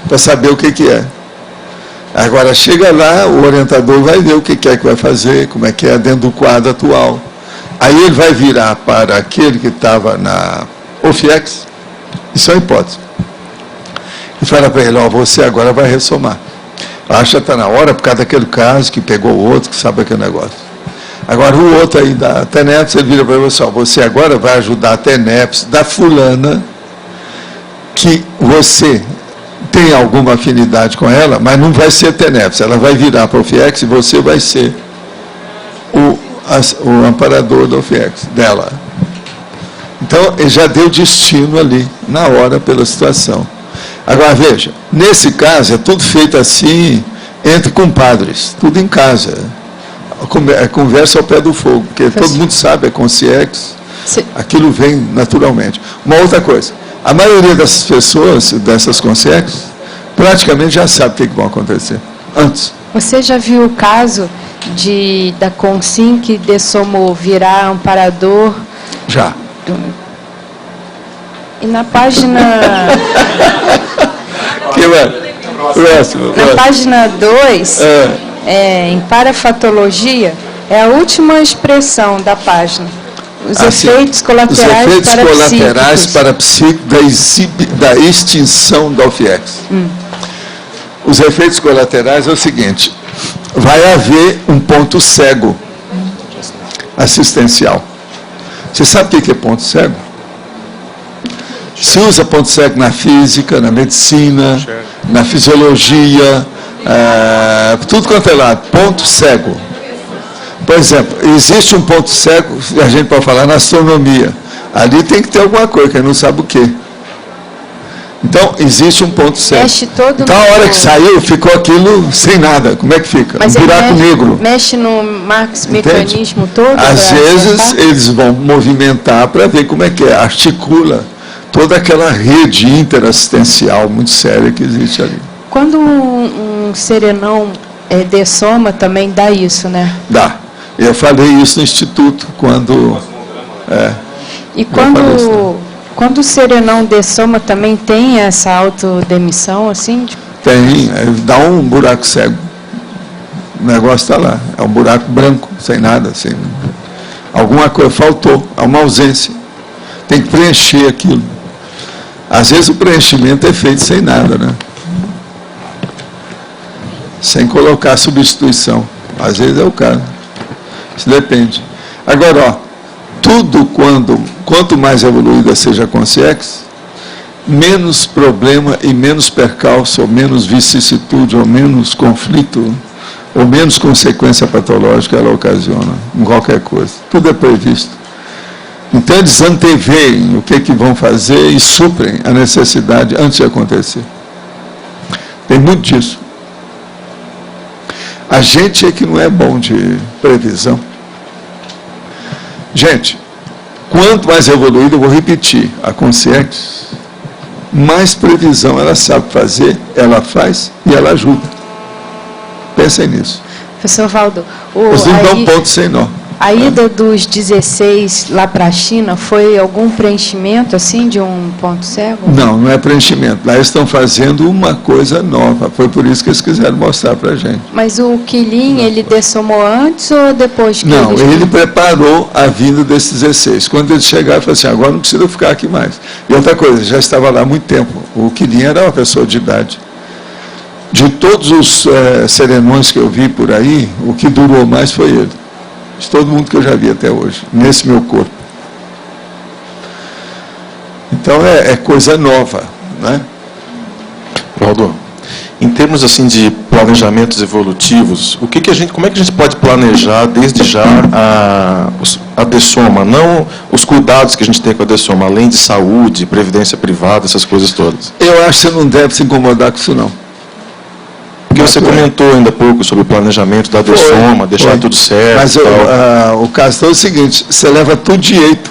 para saber o que é. Agora, chega lá, o orientador vai ver o que é que vai fazer, como é que é dentro do quadro atual. Aí ele vai virar para aquele que estava na OFIEX, isso é uma hipótese. E fala para ele, ó, você agora vai ressomar. Acho que está na hora, por causa daquele caso que pegou o outro, que sabe aquele negócio. Agora, o outro aí da TENEPS, ele vira para você, ó, você agora vai ajudar a TENEPS da fulana, que você tem alguma afinidade com ela, mas não vai ser TENEPS, ela vai virar para o OFIEX e você vai ser o amparador do OFIEX, dela. Então, ele já deu destino ali, na hora, pela situação. Agora, veja, nesse caso, é tudo feito assim, entre compadres, tudo em casa. A conversa ao pé do fogo, porque todo mundo sabe, é consciex, aquilo vem naturalmente. Uma outra coisa, a maioria dessas pessoas, dessas consciex, praticamente já sabe o que vai acontecer, antes. Você já viu o caso da Consim que dessomou virar amparador? Já. E na página... Na página 2, em parafatologia, é a última expressão da página. Os efeitos colaterais, para psíquicos da extinção da UFIEX. Os efeitos colaterais é o seguinte: vai haver um ponto cego assistencial. Você sabe o que é ponto cego? Se usa ponto cego na física, na medicina, na fisiologia, tudo quanto é lado, ponto cego. Por exemplo, existe um ponto cego, a gente pode falar na astronomia. Ali tem que ter alguma coisa, que a gente não sabe o quê. Então, existe um ponto cego. Mexe todo então, a hora que saiu, ficou aquilo sem nada. Como é que fica? Mas um buraco negro. Mexe no mecanismo todo? Às vezes, eles vão movimentar para ver como é que é. Articula toda aquela rede interassistencial muito séria que existe ali. Quando um serenão dessoma, também dá isso, né? Dá. Eu falei isso no Instituto, quando... E quando o serenão dessoma, também tem essa autodemissão, assim? Tem, dá um buraco cego. O negócio está lá. É um buraco branco, sem nada. Alguma coisa faltou, há uma ausência. Tem que preencher aquilo. Às vezes o preenchimento é feito sem nada, né? Sem colocar substituição. Às vezes é o caso. Isso depende. Agora, tudo quanto mais evoluída seja a consciex, menos problema e menos percalço, ou menos vicissitude, ou menos conflito, ou menos consequência patológica ela ocasiona em qualquer coisa. Tudo é previsto. Então eles anteveem o que vão fazer e suprem a necessidade antes de acontecer. Tem muito disso. A gente é que não é bom de previsão. Gente, quanto mais evoluída, eu vou repetir, a consciência, mais previsão ela sabe fazer, ela faz e ela ajuda. Pensem nisso. Professor Valdo, eles não dão ponto sem nó. A ida dos 16 lá para a China foi algum preenchimento, assim, de um ponto cego? Não, não é preenchimento. Lá eles estão fazendo uma coisa nova. Foi por isso que eles quiseram mostrar para a gente. Mas o Quilin, ele dessomou antes ou depois que Não, ele preparou a vinda desses 16. Quando eles chegaram, ele falou assim, agora não precisa ficar aqui mais. E outra coisa, já estava lá há muito tempo. O Quilin era uma pessoa de idade. De todos os serenões que eu vi por aí, o que durou mais foi ele. De todo mundo que eu já vi até hoje, nesse meu corpo. Então é coisa nova, né? Valdo, em termos assim de planejamentos evolutivos, como é que a gente pode planejar desde já a dessoma, não os cuidados que a gente tem com a dessoma, além de saúde, previdência privada, essas coisas todas? Eu acho que você não deve se incomodar com isso, não. Porque você comentou ainda há pouco sobre o planejamento da dessoma, deixar tudo certo. Mas o caso é o seguinte, você leva tudo de jeito.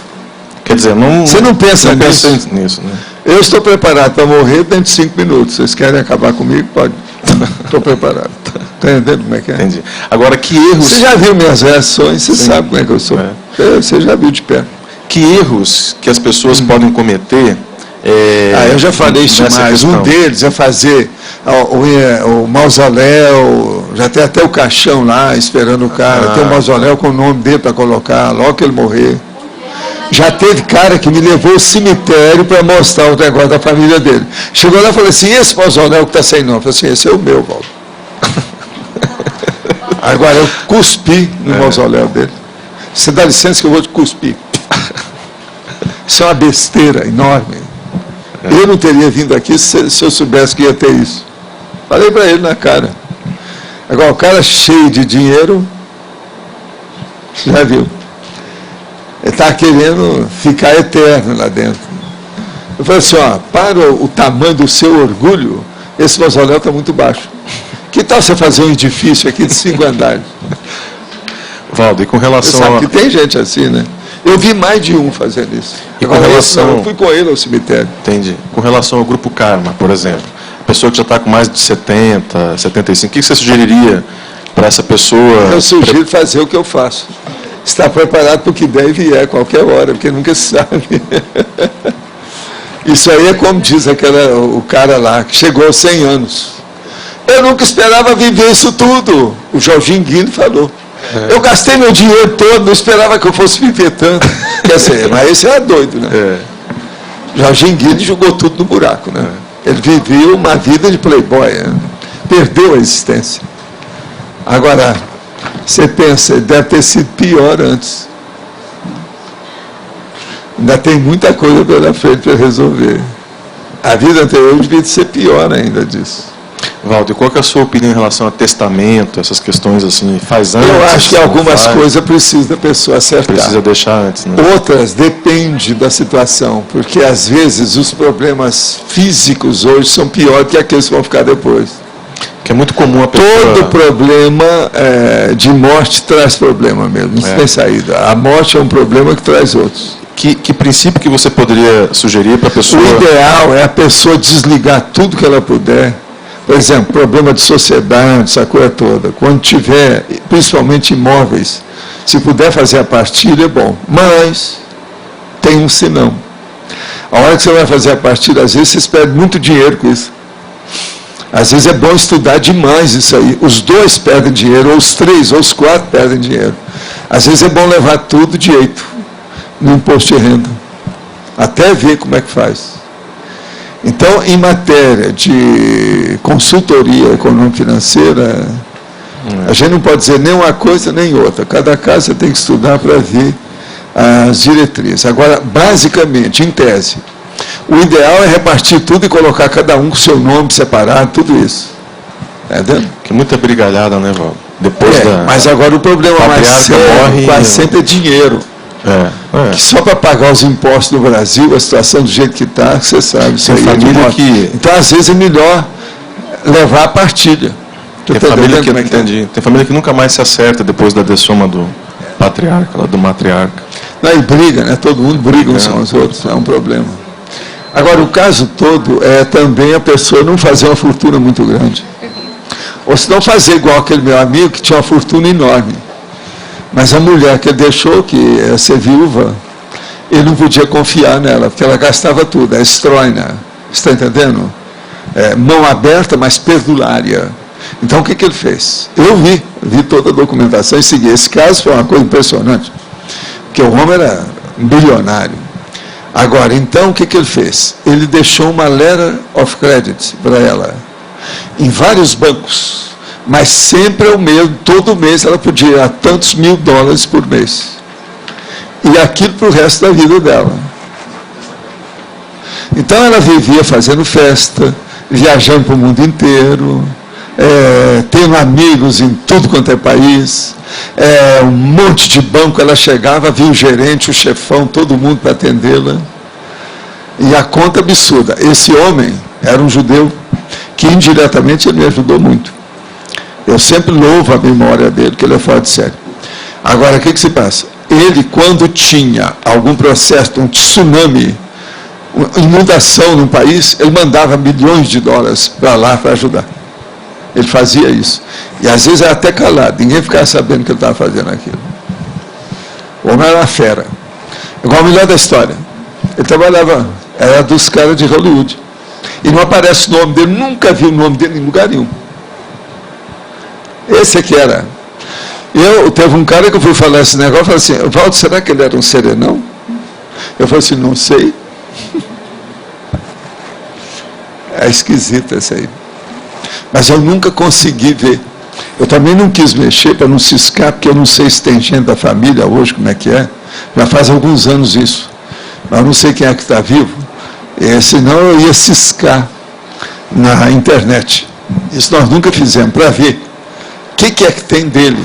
Quer dizer, você não pensa nisso, né? Eu estou preparado para morrer dentro de 5 minutos. Vocês querem acabar comigo? Pode. Estou preparado. Está entendendo como é que é? Entendi. Agora, que erros... Você já viu minhas reações, você sabe como é que eu sou. Você já viu de perto. Que erros que as pessoas podem cometer... eu já falei isso mais. Questão. Um deles é fazer o mausoléu, já tem até o caixão lá esperando o cara, tem o mausoléu com o nome dele para colocar, logo que ele morrer. Já teve cara que me levou ao cemitério para mostrar o negócio da família dele. Chegou lá e falou assim, esse mausoléu que está sem nome? Eu falei assim, esse é o meu, Valdo. Agora eu cuspi no mausoléu dele. Você dá licença que eu vou te cuspir. Isso é uma besteira enorme. Eu não teria vindo aqui se eu soubesse que ia ter isso. Falei para ele na cara. Agora, o cara cheio de dinheiro, já viu. Ele está querendo ficar eterno lá dentro. Eu falei assim, para o tamanho do seu orgulho, esse mausoléu está muito baixo. Que tal você fazer um edifício aqui de 5 andares? Valdo, e com relação você sabe que tem gente assim, né? Eu vi mais de um fazendo isso. E com relação... eu fui com ele ao cemitério. Entendi. Com relação ao Grupo Karma, por exemplo, a pessoa que já está com mais de 70, 75, o que você sugeriria para essa pessoa? Eu sugiro fazer o que eu faço. Estar preparado para o que der e vier a qualquer hora, porque nunca se sabe. Isso aí é como diz o cara lá, que chegou aos 100 anos. Eu nunca esperava viver isso tudo. O Jorginho Guilherme falou. Eu gastei meu dinheiro todo, não esperava que eu fosse viver tanto. Quer dizer, mas esse era doido, né? Jorginho Guilherme jogou tudo no buraco, né? Ele viveu uma vida de playboy, né? Perdeu a existência. Agora, você pensa, deve ter sido pior antes. Ainda tem muita coisa pela frente para resolver. A vida anterior devia ser pior ainda disso. Valdo, qual que é a sua opinião em relação a testamento, essas questões assim, faz antes? Eu acho que algumas coisas precisa da pessoa acertar. Precisa deixar antes, né? Outras depende da situação, porque às vezes os problemas físicos hoje são piores que aqueles que vão ficar depois. Que é muito comum a pessoa... Todo problema de morte traz problema mesmo, não tem saída. A morte é um problema que traz outros. Que princípio que você poderia sugerir para a pessoa? O ideal é a pessoa desligar tudo que ela puder. Por exemplo, problema de sociedade, essa coisa toda. Quando tiver, principalmente imóveis, se puder fazer a partilha, é bom. Mas tem um senão. A hora que você vai fazer a partilha, às vezes você perde muito dinheiro com isso. Às vezes é bom estudar demais isso aí. Os 2 perdem dinheiro, ou os 3, ou os 4 perdem dinheiro. Às vezes é bom levar tudo direito no imposto de renda. Até ver como é que faz. Então, em matéria de consultoria econômico-financeira, a gente não pode dizer nem uma coisa nem outra. Cada caso você tem que estudar para ver as diretrizes. Agora, basicamente, em tese, o ideal é repartir tudo e colocar cada um com seu nome separado, tudo isso. Entendeu? Que muita brigalhada, né, Valdo? Depois mas agora o problema mais sério quase sempre é dinheiro. Que só para pagar os impostos do Brasil, a situação do jeito que está, você sabe. Isso aí família então, às vezes, é melhor levar a partilha. Tem família que nunca mais se acerta depois da dessoma do patriarca, do matriarca. Não, e briga, né? Todo mundo briga uns com os outros, é um problema. Agora, o caso todo é também a pessoa não fazer uma fortuna muito grande. Ou se não fazer igual aquele meu amigo que tinha uma fortuna enorme. Mas a mulher que ele deixou, que ia ser viúva, ele não podia confiar nela, porque ela gastava tudo, é estróina, está entendendo? Mão aberta, mas perdulária. Então, o que ele fez? Eu vi toda a documentação e segui. Esse caso foi uma coisa impressionante, porque o homem era bilionário. Agora, então, o que ele fez? Ele deixou uma letter of credit para ela, em vários bancos. Mas sempre é o mesmo, todo mês ela podia dar tantos $1.000 por mês. E aquilo para o resto da vida dela. Então ela vivia fazendo festa, viajando para o mundo inteiro, tendo amigos em tudo quanto é país, um monte de banco, ela chegava, via o gerente, o chefão, todo mundo para atendê-la. E a conta absurda. Esse homem era um judeu que indiretamente ele me ajudou muito. Eu sempre louvo a memória dele, que ele é fora de série. Agora, o que se passa? Ele, quando tinha algum processo, um tsunami, uma inundação no país, ele mandava $milhões para lá para ajudar. Ele fazia isso. E às vezes era até calado, ninguém ficava sabendo que ele estava fazendo aquilo. O homem era uma fera. Igual o melhor da história. Ele trabalhava, era dos caras de Hollywood. E não aparece o nome dele, nunca vi o nome dele em lugar nenhum. Esse aqui era. Teve um cara que eu fui falar esse negócio, eu falei assim, Valdo, será que ele era um serenão? Eu falei assim, não sei. É esquisito esse aí. Mas eu nunca consegui ver. Eu também não quis mexer para não ciscar, porque eu não sei se tem gente da família hoje, como é que é. Já faz alguns anos isso. Mas eu não sei quem é que está vivo. Senão eu ia ciscar na internet. Isso nós nunca fizemos, para ver. O que é que tem dele?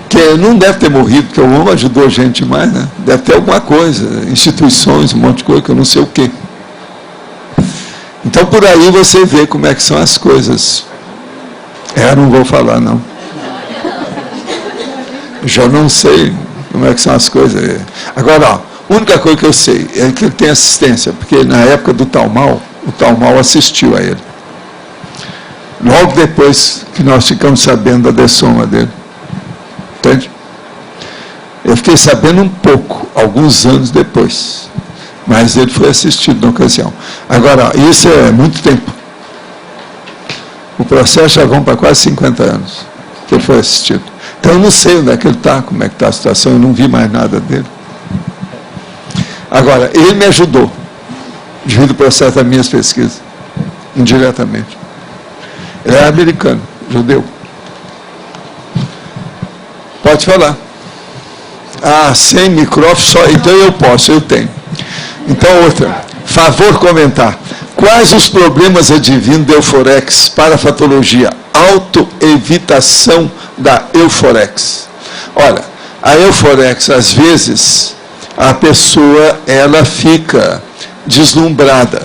Que não deve ter morrido, porque o homem ajudou gente demais, né? Deve ter alguma coisa, instituições, um monte de coisa, que eu não sei o quê. Então, por aí você vê como é que são as coisas. Não vou falar, não. Já não sei como é que são as coisas. Agora, ó, a única coisa que eu sei é que ele tem assistência, porque na época do Talmal, o Talmal assistiu a ele. Logo depois que nós ficamos sabendo da dessoma dele. Entende? Eu fiquei sabendo um pouco, alguns anos depois. Mas ele foi assistido na ocasião. Agora, isso é muito tempo. O processo já vão para quase 50 anos que ele foi assistido. Então eu não sei onde é que ele está, como é que está a situação, eu não vi mais nada dele. Agora, ele me ajudou, devido ao processo das minhas pesquisas, indiretamente. Ele é americano, judeu. Pode falar. Sem microfone, só, então eu posso, eu tenho. Então, outra, favor comentar. Quais os problemas advindos da Euforex para a patologia? Autoevitação da Euforex. Olha, a Euforex, às vezes, a pessoa, ela fica deslumbrada.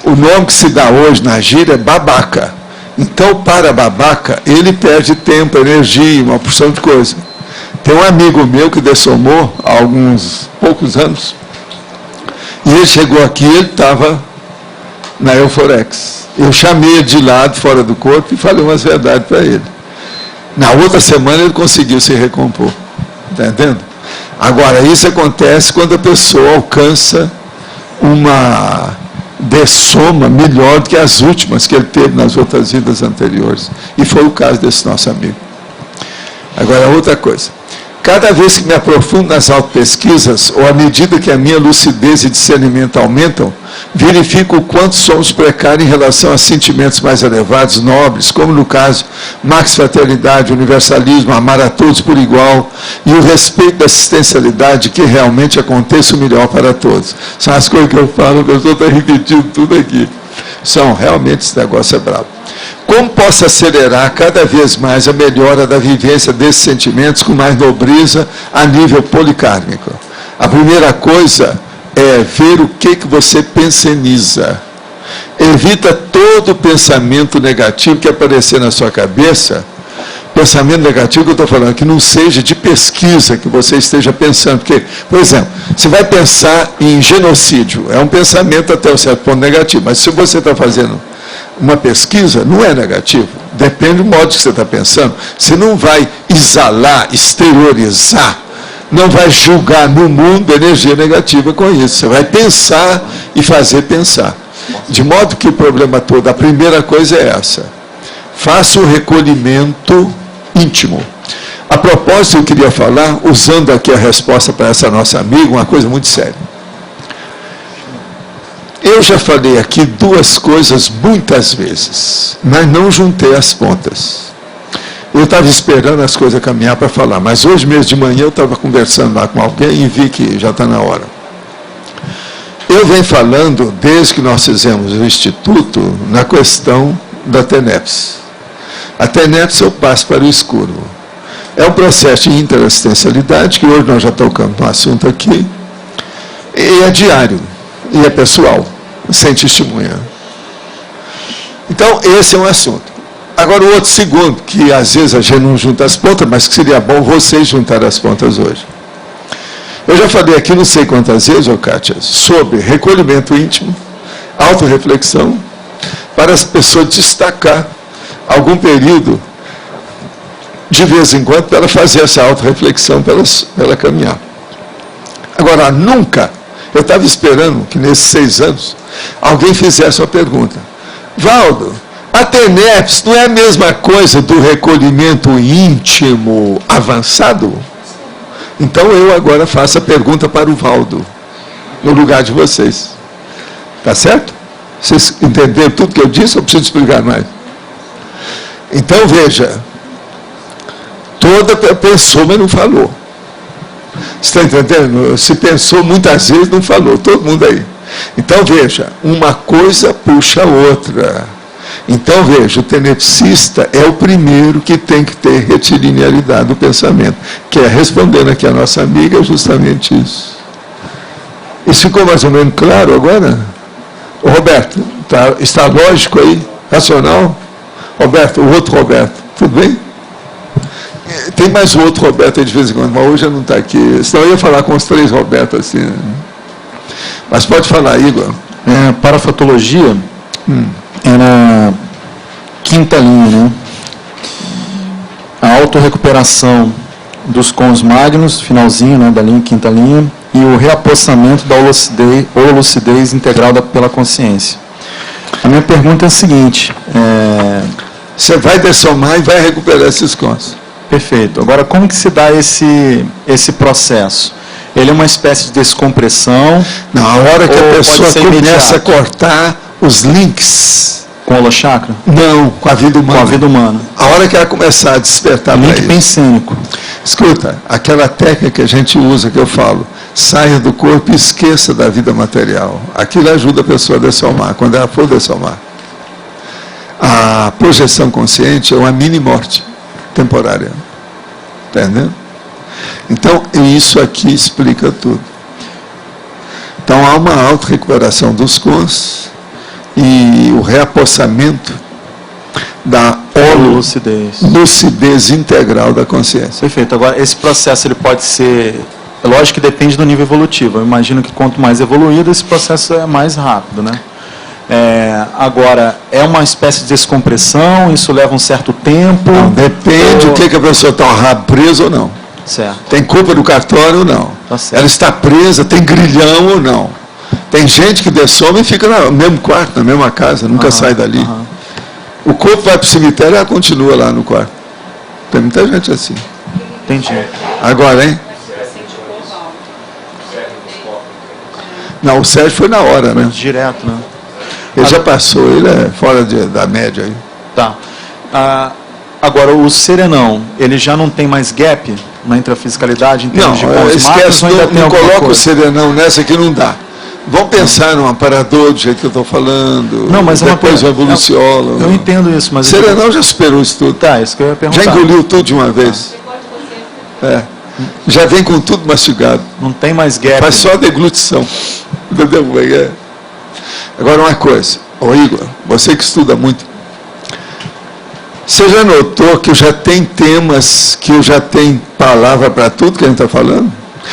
O nome que se dá hoje na gíria é babaca. Então, para babaca, ele perde tempo, energia, uma porção de coisa. Tem um amigo meu que dessomou há alguns poucos anos, e ele chegou aqui, ele estava na Euforex. Eu chamei ele de lado, fora do corpo, e falei umas verdades para ele. Na outra semana ele conseguiu se recompor. Está entendendo? Agora, isso acontece quando a pessoa alcança uma dessoma melhor do que as últimas que ele teve nas outras vidas anteriores. E foi o caso desse nosso amigo. Agora, outra coisa. Cada vez que me aprofundo nas autopesquisas, ou à medida que a minha lucidez e discernimento aumentam, verifico o quanto somos precários em relação a sentimentos mais elevados, nobres, como no caso, max-fraternidade, universalismo, amar a todos por igual, e o respeito da assistencialidade, que realmente aconteça o melhor para todos. São as coisas que eu falo, a pessoa está repetindo tudo aqui. Realmente esse negócio é bravo. Como posso acelerar cada vez mais a melhora da vivência desses sentimentos com mais nobreza a nível policármico? A primeira coisa é ver o que você penseniza. Evita todo pensamento negativo que aparecer na sua cabeça. Pensamento negativo que eu estou falando, que não seja de pesquisa que você esteja pensando. Porque, por exemplo, você vai pensar em genocídio, é um pensamento até um certo ponto negativo, mas se você está fazendo uma pesquisa, não é negativo. Depende do modo que você está pensando. Você não vai exalar, exteriorizar, não vai julgar no mundo energia negativa com isso. Você vai pensar e fazer pensar. De modo que o problema todo, a primeira coisa é essa. Faça um recolhimento íntimo. A propósito, eu queria falar, usando aqui a resposta para essa nossa amiga, uma coisa muito séria. Eu já falei aqui duas coisas muitas vezes, mas não juntei as pontas. Eu estava esperando as coisas caminhar para falar, mas hoje mesmo de manhã eu estava conversando lá com alguém e vi que já está na hora. Eu venho falando, desde que nós fizemos o Instituto, na questão da TENEPS. A TENEPS é o passo para o escuro. É um processo de interassistencialidade, que hoje nós já tocamos no assunto aqui, e é diário, e é pessoal, sem testemunha. Então, esse é um assunto. Agora, o outro segundo, que às vezes a gente não junta as pontas, mas que seria bom vocês juntarem as pontas hoje. Eu já falei aqui, não sei quantas vezes, Kátia, sobre recolhimento íntimo, autorreflexão, para as pessoas destacar algum período, de vez em quando, para ela fazer essa autorreflexão, para ela caminhar. Agora, nunca, eu estava esperando que nesses 6 anos, alguém fizesse uma pergunta. Valdo, a TENEPS não é a mesma coisa do recolhimento íntimo avançado? Então eu agora faço a pergunta para o Valdo, no lugar de vocês. Tá certo? Vocês entenderam tudo que eu disse ou preciso explicar mais? Então veja, toda pensou, mas não falou. Você está entendendo? Se pensou muitas vezes, não falou, todo mundo aí. Então veja, uma coisa puxa a outra. Então veja, o tenepsista é o primeiro que tem que ter retilinearidade do pensamento, que é, respondendo aqui a nossa amiga, é justamente isso. Isso ficou mais ou menos claro agora? Ô, Roberto, está lógico aí? Racional? Roberto, o outro Roberto, tudo bem? Tem mais um outro Roberto aí de vez em quando, mas hoje não está aqui. Senão eu ia falar com os 3 Robertos assim. Né? Mas pode falar, Igor. Para a fatologia, era quinta linha, né? A autorrecuperação dos cons magnos, finalzinho, né, da linha, quinta linha, e o reapossamento da holucidez integral pela consciência. A minha pergunta é a seguinte... Você vai dessomar e vai recuperar esses cons. Perfeito. Agora, como que se dá esse processo? Ele é uma espécie de descompressão? Não, a hora que a pessoa começa a cortar os links. Com o holochakra? Não, com a vida humana. Com a vida humana. A hora que ela começar a despertar para isso. Link pensênico. Escuta, aquela técnica que a gente usa, que eu falo, saia do corpo e esqueça da vida material. Aquilo ajuda a pessoa a dessomar, quando ela for dessomar. A projeção consciente é uma mini-morte temporária. Entendeu? Então, isso aqui explica tudo. Então, há uma auto-recuperação dos cons e o reapossamento da lucidez integral da consciência. Perfeito. Agora, esse processo ele pode ser... É lógico que depende do nível evolutivo. Eu imagino que quanto mais evoluído, esse processo é mais rápido, né? Agora, é uma espécie de descompressão? Isso leva um certo tempo? Não, depende do que a pessoa está, o rabo preso ou não. Certo. Tem culpa do cartório ou não. Tá certo. Ela está presa, tem grilhão ou não. Tem gente que dessoma e fica no mesmo quarto, na mesma casa, nunca sai dali. O corpo vai para o cemitério e ela continua lá no quarto. Tem muita gente assim. Entendi. Agora, hein? Não, o Sérgio foi na hora, né? Direto, né? Ele já passou, ele é fora da média aí. Tá. Agora, o serenão, ele já não tem mais gap na intrafisicalidade? Em termos de esquece, não coloca o serenão nessa que não dá. Vamos pensar num aparador do jeito que eu estou falando. Não, mas depois o evoluciólogo. Eu entendo isso, mas... Serenão já superou isso tudo. Tá, isso que eu ia perguntar. Já engoliu tudo de uma vez. Já vem com tudo mastigado. Não tem mais gap. Faz só a deglutição. Entendeu como é que é? Agora uma coisa. Ô Igor, você que estuda muito. Você já notou que eu já tenho temas, que eu já tenho palavra para tudo que a gente está falando?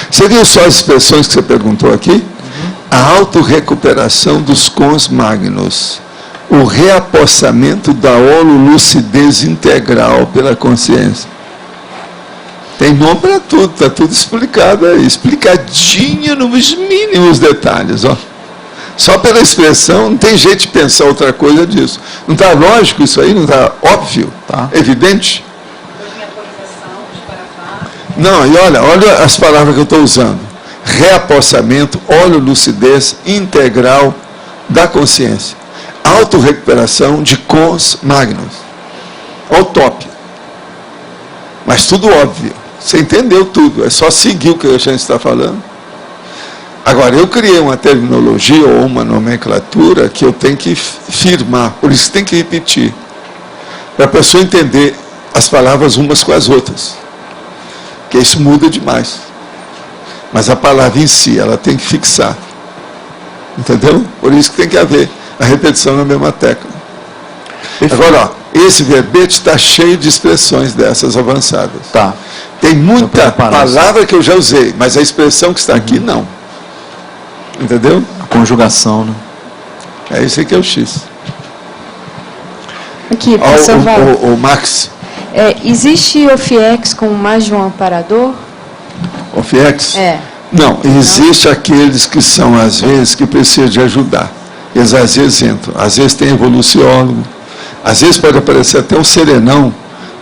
Você viu só as expressões que você perguntou aqui? A autorrecuperação dos cons magnos, o reapossamento da hololucidez integral pela consciência. Tem nome para tudo, está tudo explicado aí, explicadinho nos mínimos detalhes. Ó. Só pela expressão, não tem jeito de pensar outra coisa disso. Não está lógico isso aí? Não está óbvio? Tá. Evidente? Não, e olha as palavras que eu estou usando. Reapossamento, hololucidez integral da consciência. Autorrecuperação de cons magnos. Olha o top. Mas tudo óbvio. Você entendeu tudo. É só seguir o que a gente está falando. Agora, eu criei uma terminologia ou uma nomenclatura que eu tenho que firmar. Por isso tem que repetir. Para a pessoa entender as palavras umas com as outras. Porque isso muda demais. Mas a palavra em si, ela tem que fixar. Entendeu? Por isso que tem que haver a repetição na mesma tecla. Agora, ó, esse verbete está cheio de expressões dessas avançadas. Tá. Tem muita palavra que eu já usei, mas a expressão que está aqui, não. Entendeu? A conjugação, né? É isso aí que é o X. Aqui, professor Val. O Max. Existe o FIEX com mais de um amparador? O FIEX? Não, existe aqueles que são, às vezes, que precisam de ajudar. Eles às vezes entram. Às vezes tem evoluciólogo. Às vezes pode aparecer até um serenão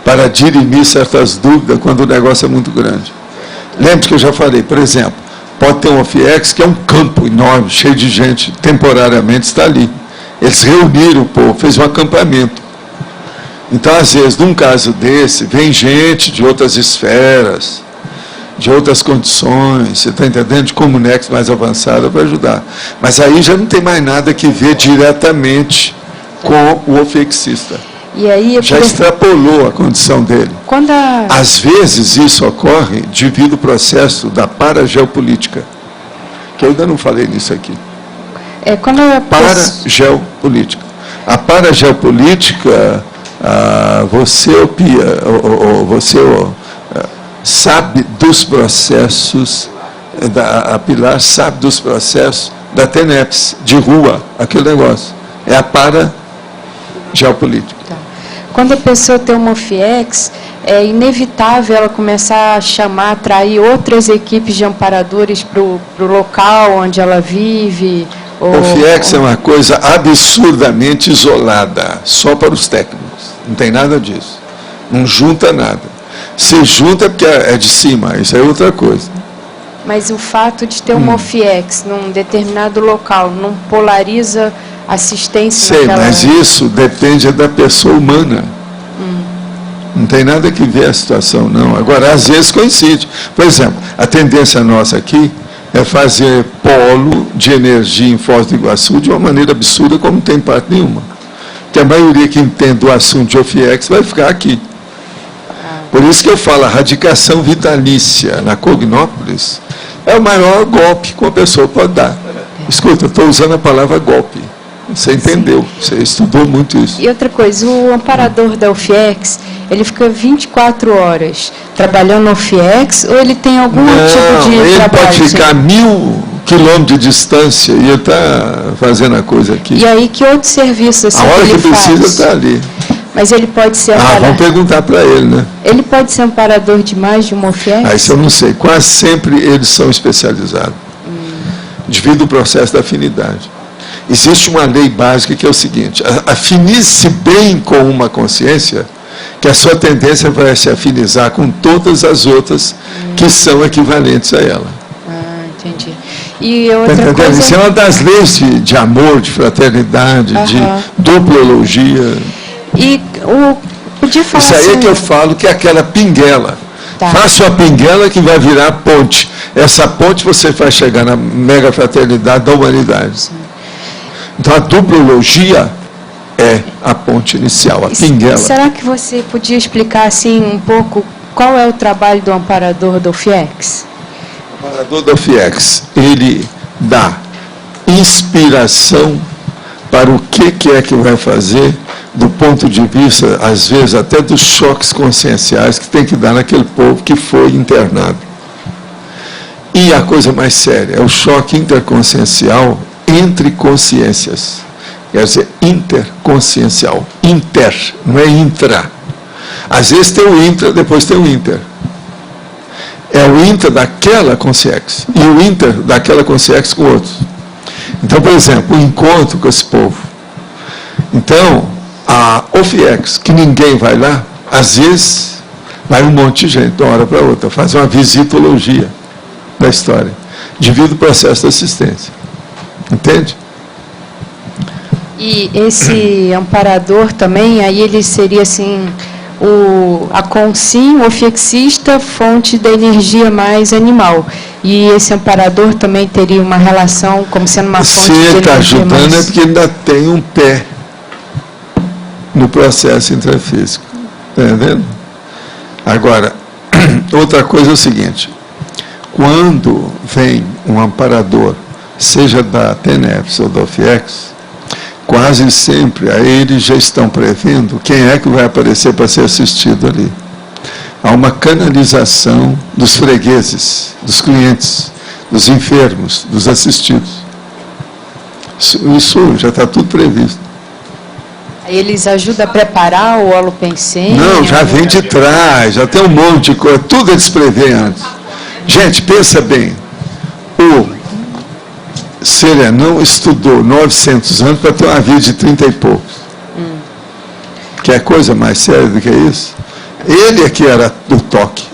para dirimir certas dúvidas quando o negócio é muito grande. Lembre que eu já falei, por exemplo, pode ter um OFIEX que é um campo enorme, cheio de gente, temporariamente está ali. Eles reuniram o povo, fez um acampamento. Então, às vezes, num caso desse, vem gente de outras esferas, de outras condições, você está entendendo? De comunex mais avançada para ajudar. Mas aí já não tem mais nada que ver diretamente com o ofexista. E aí, já extrapolou a condição dele. Quando Às vezes isso ocorre devido ao processo da parageopolítica, que eu ainda não falei nisso aqui. Quando a Parageopolítica. A parageopolítica, você sabe dos processos, a Pilar sabe dos processos da TENEPS, de rua, aquele negócio. É a parageopolítica. Tá. Quando a pessoa tem uma OFIEX, é inevitável ela começar a chamar, atrair outras equipes de amparadores para o local onde ela vive. O FIEX é uma coisa absurdamente isolada, só para os técnicos. Não tem nada disso. Não junta nada. Se junta porque é de cima, isso é outra coisa. Mas o fato de ter uma OFIEX num determinado local não polariza assistência naquela... mas isso depende da pessoa humana. Não tem nada que ver a situação, não. Agora, às vezes coincide. Por exemplo, a tendência nossa aqui é fazer polo de energia em Foz do Iguaçu de uma maneira absurda, como não tem parte nenhuma. Porque a maioria que entende o assunto de OFIEX vai ficar aqui. Por isso que eu falo, a radicação vitalícia na Cognópolis é o maior golpe que uma pessoa pode dar. Escuta, eu estou usando a palavra golpe. Você entendeu, você estudou muito isso. E outra coisa, o amparador da OFIEX, ele fica 24 horas trabalhando no OFIEX ou ele tem algum tipo de ele trabalho? Pode ficar 1000 quilômetros de distância e ele está fazendo a coisa aqui. E aí, que outro serviço assim, a hora que precisa está ali. Mas ele pode ser amparador. Vamos perguntar para ele, né? Ele pode ser amparador de mais de uma OFIEX? Isso eu não sei. Quase sempre eles são especializados. Devido ao processo da afinidade. Existe uma lei básica que é o seguinte: afine-se bem com uma consciência, que a sua tendência vai se afinizar com todas as outras que são equivalentes a ela. Entendi. E outra coisa... Isso é uma das leis de amor, de fraternidade, de duplologia. E podia falar isso aí assim, é que eu falo que é aquela pinguela. Tá. Faça uma pinguela que vai virar ponte. Essa ponte você vai chegar na mega fraternidade da humanidade. Sim. Então, a duplologia é a ponte inicial, a pinguela. Será que você podia explicar assim um pouco qual é o trabalho do amparador do FIEX? O amparador do FIEX, ele dá inspiração para o que é que vai fazer, do ponto de vista, às vezes, até dos choques conscienciais que tem que dar naquele povo que foi internado. E a coisa mais séria é o choque interconsciencial entre consciências. Quer dizer, interconsciencial. Inter, não é intra. Às vezes tem o intra, depois tem o inter. É o inter daquela consciência e o inter daquela consciência com outros. Então, por exemplo, o encontro com esse povo. Então, a OFIEX, que ninguém vai lá, às vezes vai um monte de gente de uma hora para outra, faz uma visitologia da história, devido ao processo de assistência. Entende? E esse amparador também, aí ele seria assim, a consim, o ofiexista, fonte da energia mais animal. E esse amparador também teria uma relação como sendo uma fonte de energia. Se ele está ajudando mais... é porque ainda tem um pé no processo intrafísico. Está entendendo? Agora, outra coisa é o seguinte: quando vem um amparador, seja da TENEPS ou da OFIEX, quase sempre aí eles já estão prevendo quem é que vai aparecer para ser assistido ali. Há uma canalização dos fregueses, dos clientes, dos enfermos, dos assistidos. Isso já está tudo previsto. Aí eles ajudam a preparar o holopensene? Não, já vem de trás, já tem um monte de coisa, tudo eles prevêem antes. Gente, pensa bem, o Serenão estudou 900 anos para ter uma vida de 30 e poucos. Que é coisa mais séria do que isso? Ele é que era do toque.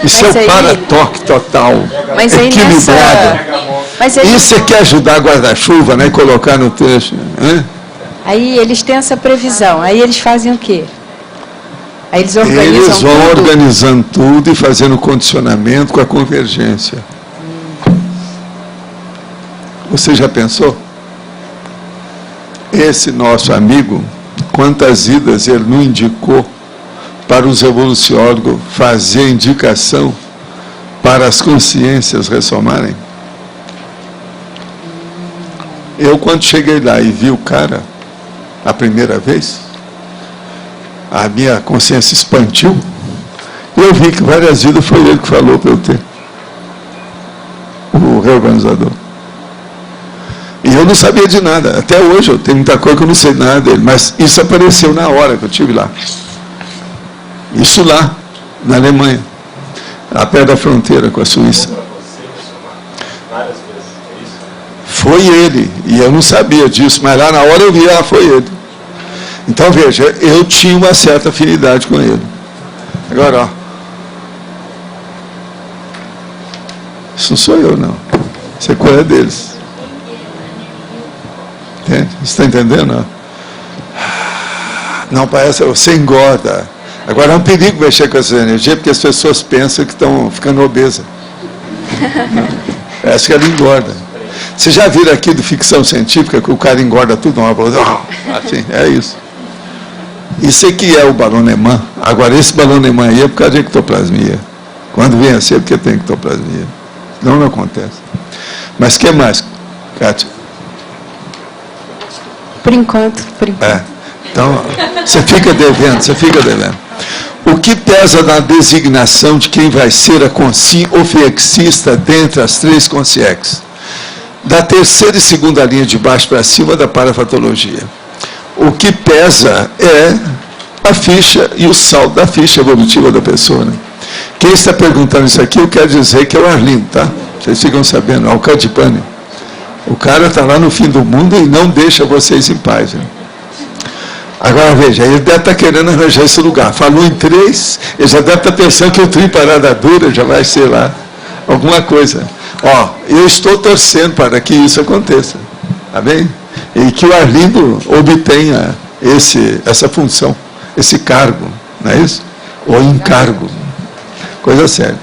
Isso é o para-toque total, equilibrado. Isso é que ajudar guarda-chuva, né, e colocar no trecho. Hein? Aí eles têm essa previsão, aí eles fazem o quê? Aí eles organizam Eles vão tudo. organizando tudo e fazendo condicionamento com a convergência. Você já pensou? Esse nosso amigo, quantas idas ele não indicou para os evoluciólogos fazer indicação para as consciências ressomarem? Eu, quando cheguei lá e vi o cara, a primeira vez, a minha consciência expandiu, e eu vi que várias vidas foi ele que falou para eu ter. O reorganizador. E eu não sabia de nada. Até hoje eu tenho muita coisa que eu não sei nada dele, mas isso apareceu na hora que eu estive lá. Isso lá, na Alemanha, lá perto da fronteira com a Suíça. Foi ele, e eu não sabia disso, mas lá na hora eu vi, foi ele. Então veja, eu tinha uma certa afinidade com ele. Agora, ó. Isso não sou eu, não. Isso é coisa deles. Entende? Você está entendendo? Não, parece, você engorda. Agora é um perigo mexer com essa energia, porque as pessoas pensam que estão ficando obesas. Parece que ela engorda. Vocês já viram aqui do ficção científica que o cara engorda tudo? Assim, é isso. Isso aqui é o Ballon-Neumann. Agora, esse Ballon-Neumann aí é por causa de ectoplasmia. Quando vem assim é porque tem ectoplasmia. Não acontece. Mas o que mais, Kátia? Por enquanto. Então, você fica devendo. O que pesa na designação de quem vai ser a consciência dentre as três consciências? Da terceira e segunda linha de baixo para cima da parafatologia. O que pesa é a ficha e o saldo da ficha evolutiva da pessoa. Né? Quem está perguntando isso aqui, eu quero dizer que é o Arlindo, tá? Vocês ficam sabendo, é o Cadipani. O cara está lá no fim do mundo e não deixa vocês em paz. Né? Agora veja, ele deve estar querendo arranjar esse lugar. Falou em 3, ele já deve estar pensando que o tri parada dura já vai ser lá. Alguma coisa. Ó, eu estou torcendo para que isso aconteça. Tá bem? E que o Arlindo obtenha essa função, esse cargo, não é isso? Ou encargo. Coisa séria.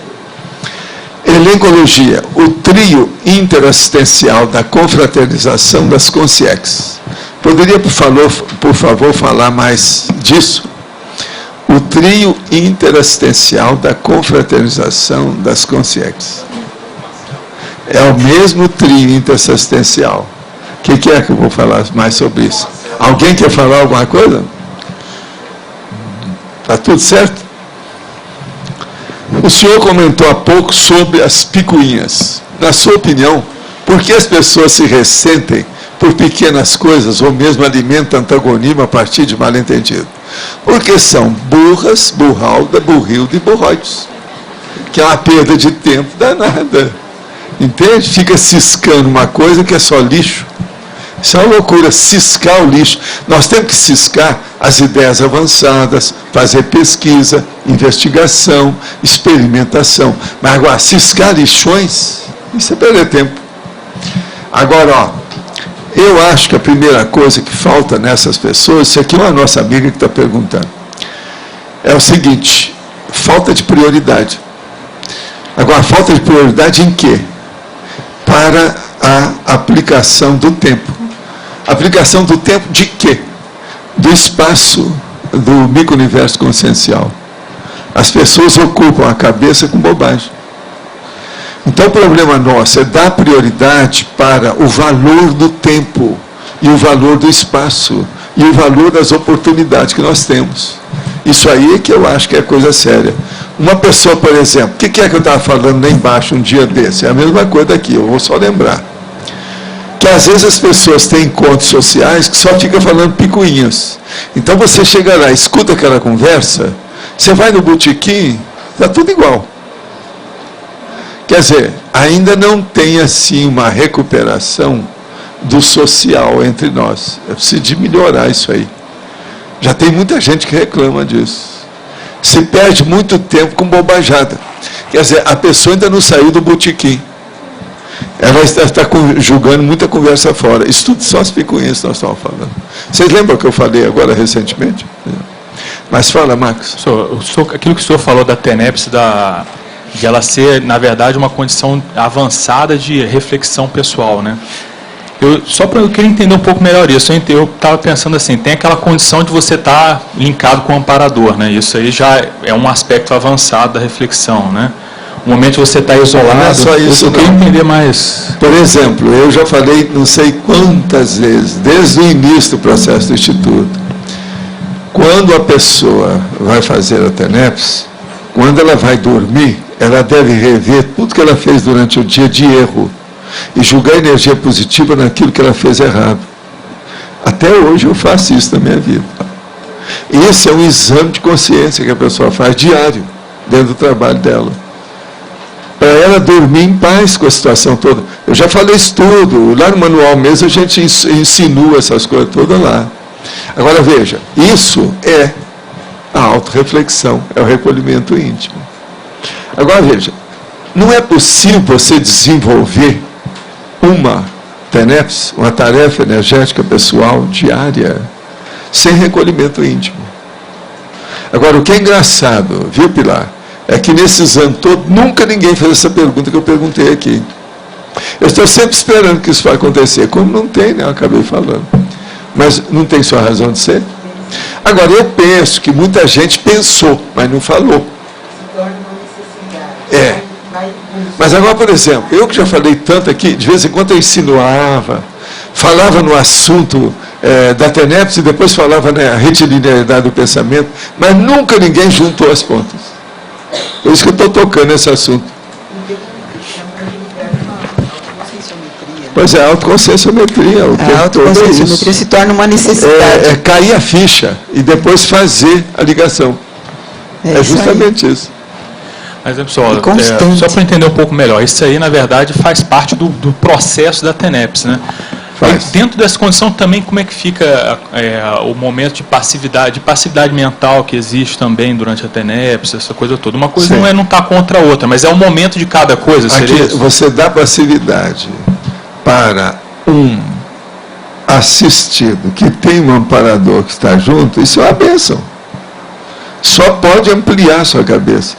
Elencologia, o trio interassistencial da confraternização das consciências. Poderia, por favor, falar mais disso? O trio interassistencial da confraternização das consciências. É o mesmo trio interassistencial. O que é que eu vou falar mais sobre isso? Alguém quer falar alguma coisa? Está tudo certo? O senhor comentou há pouco sobre as picuinhas. Na sua opinião, por que as pessoas se ressentem por pequenas coisas ou mesmo alimentam antagonismo a partir de mal-entendido? Porque são burras, burralda, burrilda e burroides. Que é uma perda de tempo danada. Entende? Fica ciscando uma coisa que é só lixo. Isso é uma loucura, ciscar o lixo. Nós temos que ciscar as ideias avançadas, fazer pesquisa, investigação, experimentação. Mas agora, ciscar lixões, isso é perder tempo. Agora, ó, eu acho que a primeira coisa que falta nessas pessoas, isso aqui é uma nossa amiga que está perguntando, é o seguinte, falta de prioridade. Agora, falta de prioridade em quê? Para a aplicação do tempo. Aplicação do tempo de quê? Do espaço do micro-universo consciencial. As pessoas ocupam a cabeça com bobagem. Então o problema nosso é dar prioridade para o valor do tempo, e o valor do espaço, e o valor das oportunidades que nós temos. Isso aí é que eu acho que é coisa séria. Uma pessoa, por exemplo, o que é que eu estava falando lá embaixo um dia desse? É a mesma coisa daqui, eu vou só lembrar. Que às vezes as pessoas têm encontros sociais que só ficam falando picuinhas. Então você chega lá, escuta aquela conversa, você vai no botequim, está tudo igual. Quer dizer, ainda não tem assim uma recuperação do social entre nós. É preciso de melhorar isso aí. Já tem muita gente que reclama disso. Se perde muito tempo com bobajada. Quer dizer, a pessoa ainda não saiu do botequim. Ela está julgando muita conversa fora. Isso tudo só as picuinhas que nós estamos falando. Vocês lembram que eu falei agora recentemente? Mas fala, Marcos. Aquilo que o senhor falou da TENEPS, de ela ser, na verdade, uma condição avançada de reflexão pessoal, né? Eu queria entender um pouco melhor isso. Eu estava pensando assim, tem aquela condição de você estar linkado com o amparador, né? Isso aí já é um aspecto avançado da reflexão, né? um momento que você está isolado. Não é só isso, eu queria entender mais. Por exemplo, eu já falei não sei quantas vezes, desde o início do processo do Instituto, quando a pessoa vai fazer a TENEPS, quando ela vai dormir, ela deve rever tudo que ela fez durante o dia de erro e julgar a energia positiva naquilo que ela fez errado. Até hoje eu faço isso na minha vida. Esse é um exame de consciência que a pessoa faz diário, dentro do trabalho dela. Para ela dormir em paz com a situação toda. Eu já falei isso tudo, lá no manual mesmo a gente insinua essas coisas todas lá. Agora veja, isso é a autorreflexão, é o recolhimento íntimo. Agora veja, não é possível você desenvolver uma TENEPS, uma tarefa energética pessoal diária, sem recolhimento íntimo. Agora, o que é engraçado, viu, Pilar, é que nesses anos todos, nunca ninguém fez essa pergunta que eu perguntei aqui. Eu estou sempre esperando que isso vai acontecer. Como não tem, né? Eu acabei falando. Mas não tem sua razão de ser? Agora, eu penso que muita gente pensou, mas não falou. É. Mas agora, por exemplo, eu que já falei tanto aqui, de vez em quando eu insinuava, falava no assunto da TENEPS e depois falava na retilinearidade do pensamento, mas nunca ninguém juntou as pontas. Por isso que eu estou tocando esse assunto. Pois é, a autoconscienciometria. A autoconscienciometria se torna uma necessidade. É cair a ficha e depois fazer a ligação. É justamente isso. Mas, pessoal, só para entender um pouco melhor, isso aí, na verdade, faz parte do processo da TENEPS, né? Dentro dessa condição também, como é que fica o momento de passividade mental que existe também durante a TENEPS, essa coisa toda? Uma coisa não está contra a outra, mas é o momento de cada coisa, seria isso? Você dá passividade para um assistido que tem um amparador que está junto, isso é uma bênção. Só pode ampliar a sua cabeça.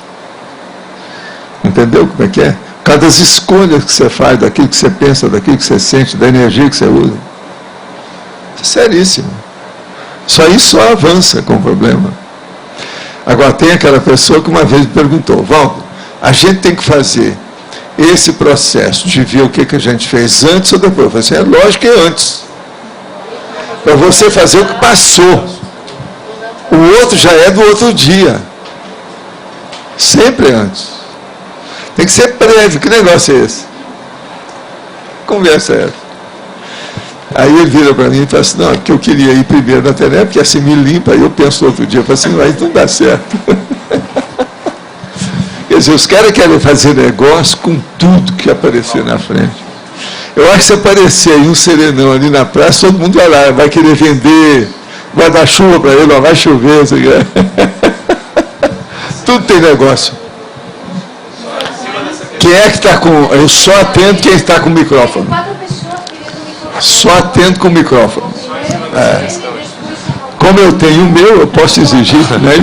Entendeu como é que é? Por causa das escolhas que você faz, daquilo que você pensa, daquilo que você sente, da energia que você usa. Isso é seríssimo. Só isso só avança com o problema. Agora, tem aquela pessoa que uma vez me perguntou, Valdo, a gente tem que fazer esse processo de ver o que a gente fez antes ou depois? Eu falei assim, é lógico que é antes. Para você fazer o que passou. O outro já é do outro dia. Sempre é antes. Tem que ser prévio. Que negócio é esse? Conversa é essa? Aí ele vira para mim e fala assim, não, que eu queria ir primeiro na TENEPS, porque assim me limpa, aí eu penso no outro dia. Eu falo assim, mas não dá certo. Quer dizer, os caras querem fazer negócio com tudo que aparecer na frente. Eu acho que se aparecer aí um serenão ali na praça, todo mundo vai lá, vai querer vender, vai dar chuva para ele, ó, vai chover, assim, tudo tem negócio. Quem é que está com... Eu só atendo quem está com o microfone. Só atendo com o microfone. Como eu tenho o meu, eu posso exigir, né?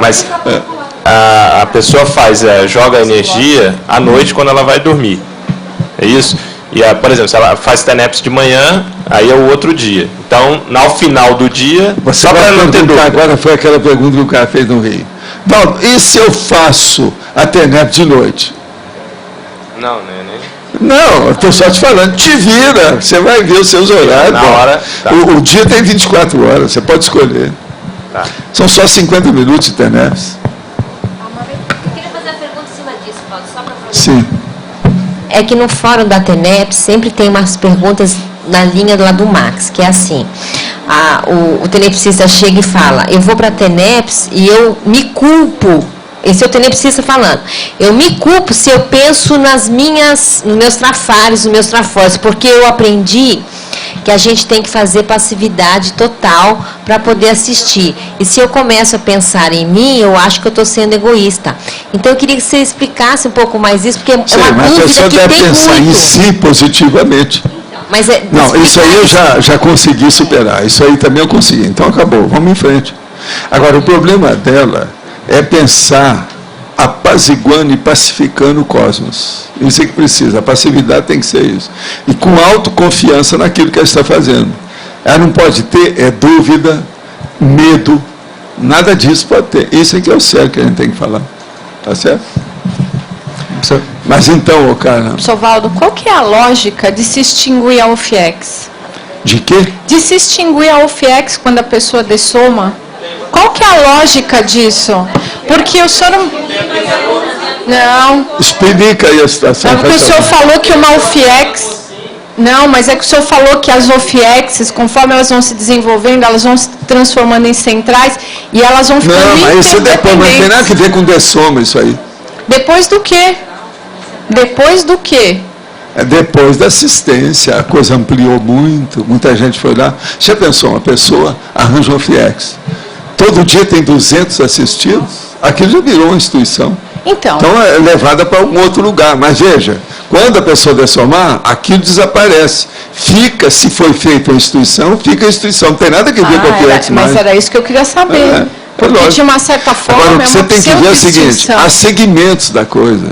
Mas a pessoa joga energia à noite quando ela vai dormir. É isso? E, por exemplo, se ela faz TENEPS de manhã, aí é o outro dia. Então, ao final do dia... Você vai perguntar, agora foi aquela pergunta que o cara fez no Rio. Valdo, e se eu faço a TENEPS de noite? Não, né? Não, eu estou só te falando, te vira, você vai ver os seus horários. Na hora, tá. O dia tem 24 horas, você pode escolher. Tá. São só 50 minutos de TENEPS. Eu queria fazer a pergunta em cima disso, Valdo, só para fazer. Sim. É que no fórum da TENEPS sempre tem umas perguntas na linha lá do Max, que é assim, o tenepsista chega e fala, eu vou para a TENEPS e eu me culpo, esse é o tenepsista falando, eu me culpo se eu penso nos meus trafares, nos meus trafores, porque eu aprendi que a gente tem que fazer passividade total para poder assistir. E se eu começo a pensar em mim, eu acho que eu estou sendo egoísta. Então, eu queria que você explicasse um pouco mais isso, porque é uma dúvida que tem muito. Mas a pessoa deve pensar em si positivamente. Mas não, isso aí eu já consegui superar. Isso aí também eu consegui. Então, acabou. Vamos em frente. Agora, o problema dela é pensar apaziguando e pacificando o cosmos. Isso é que precisa. A passividade tem que ser isso. E com autoconfiança naquilo que ela está fazendo. Ela não pode ter dúvida, medo, nada disso pode ter. Isso é que é o sério que a gente tem que falar. Tá certo? Mas então, cara... Professor Valdo, qual que é a lógica de se extinguir a UFIEX? De quê? De se extinguir a UFIEX quando a pessoa dessoma? Qual que é a lógica disso? Porque o senhor... Não. Explica aí a situação. Porque o senhor falou que uma UFIEX... Não, mas é que o senhor falou que as UFIEXs, conforme elas vão se desenvolvendo, elas vão se transformando em centrais e elas vão ficando interdependentes. Não, mas isso depois, não tem nada a ver com dessoma isso aí. Depois do quê? Depois do quê? É depois da assistência, a coisa ampliou muito, muita gente foi lá. Já pensou, uma pessoa arranja um FIEX, todo dia tem 200 assistidos, aquilo já virou uma instituição. Então é levada para algum outro lugar. Mas veja, quando a pessoa dessomar, aquilo desaparece. Fica, se foi feita a instituição, fica a instituição. Não tem nada a ver com a FIEX mais. Mas era isso que eu queria saber. Porque de uma certa forma agora, o que você tem que ver é o seguinte, há segmentos da coisa.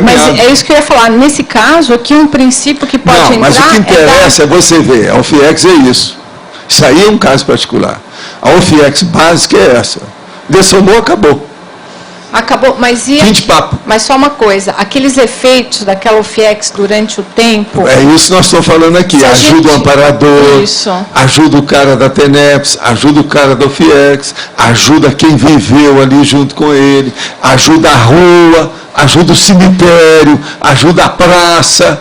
Mas é isso que eu ia falar. Nesse caso, aqui um princípio que pode entrar... Mas o que interessa é você ver. A UFIEX é isso. Isso aí é um caso particular. A UFIEX básica é essa. Dessomou, acabou. Acabou, mas e... Fim de papo. Mas só uma coisa, aqueles efeitos daquela UFIEX durante o tempo... É isso que nós estamos falando aqui. Ajuda o amparador, ajuda o cara da TENEPS, ajuda o cara da UFIEX, ajuda quem viveu ali junto com ele, ajuda a rua, ajuda o cemitério, ajuda a praça.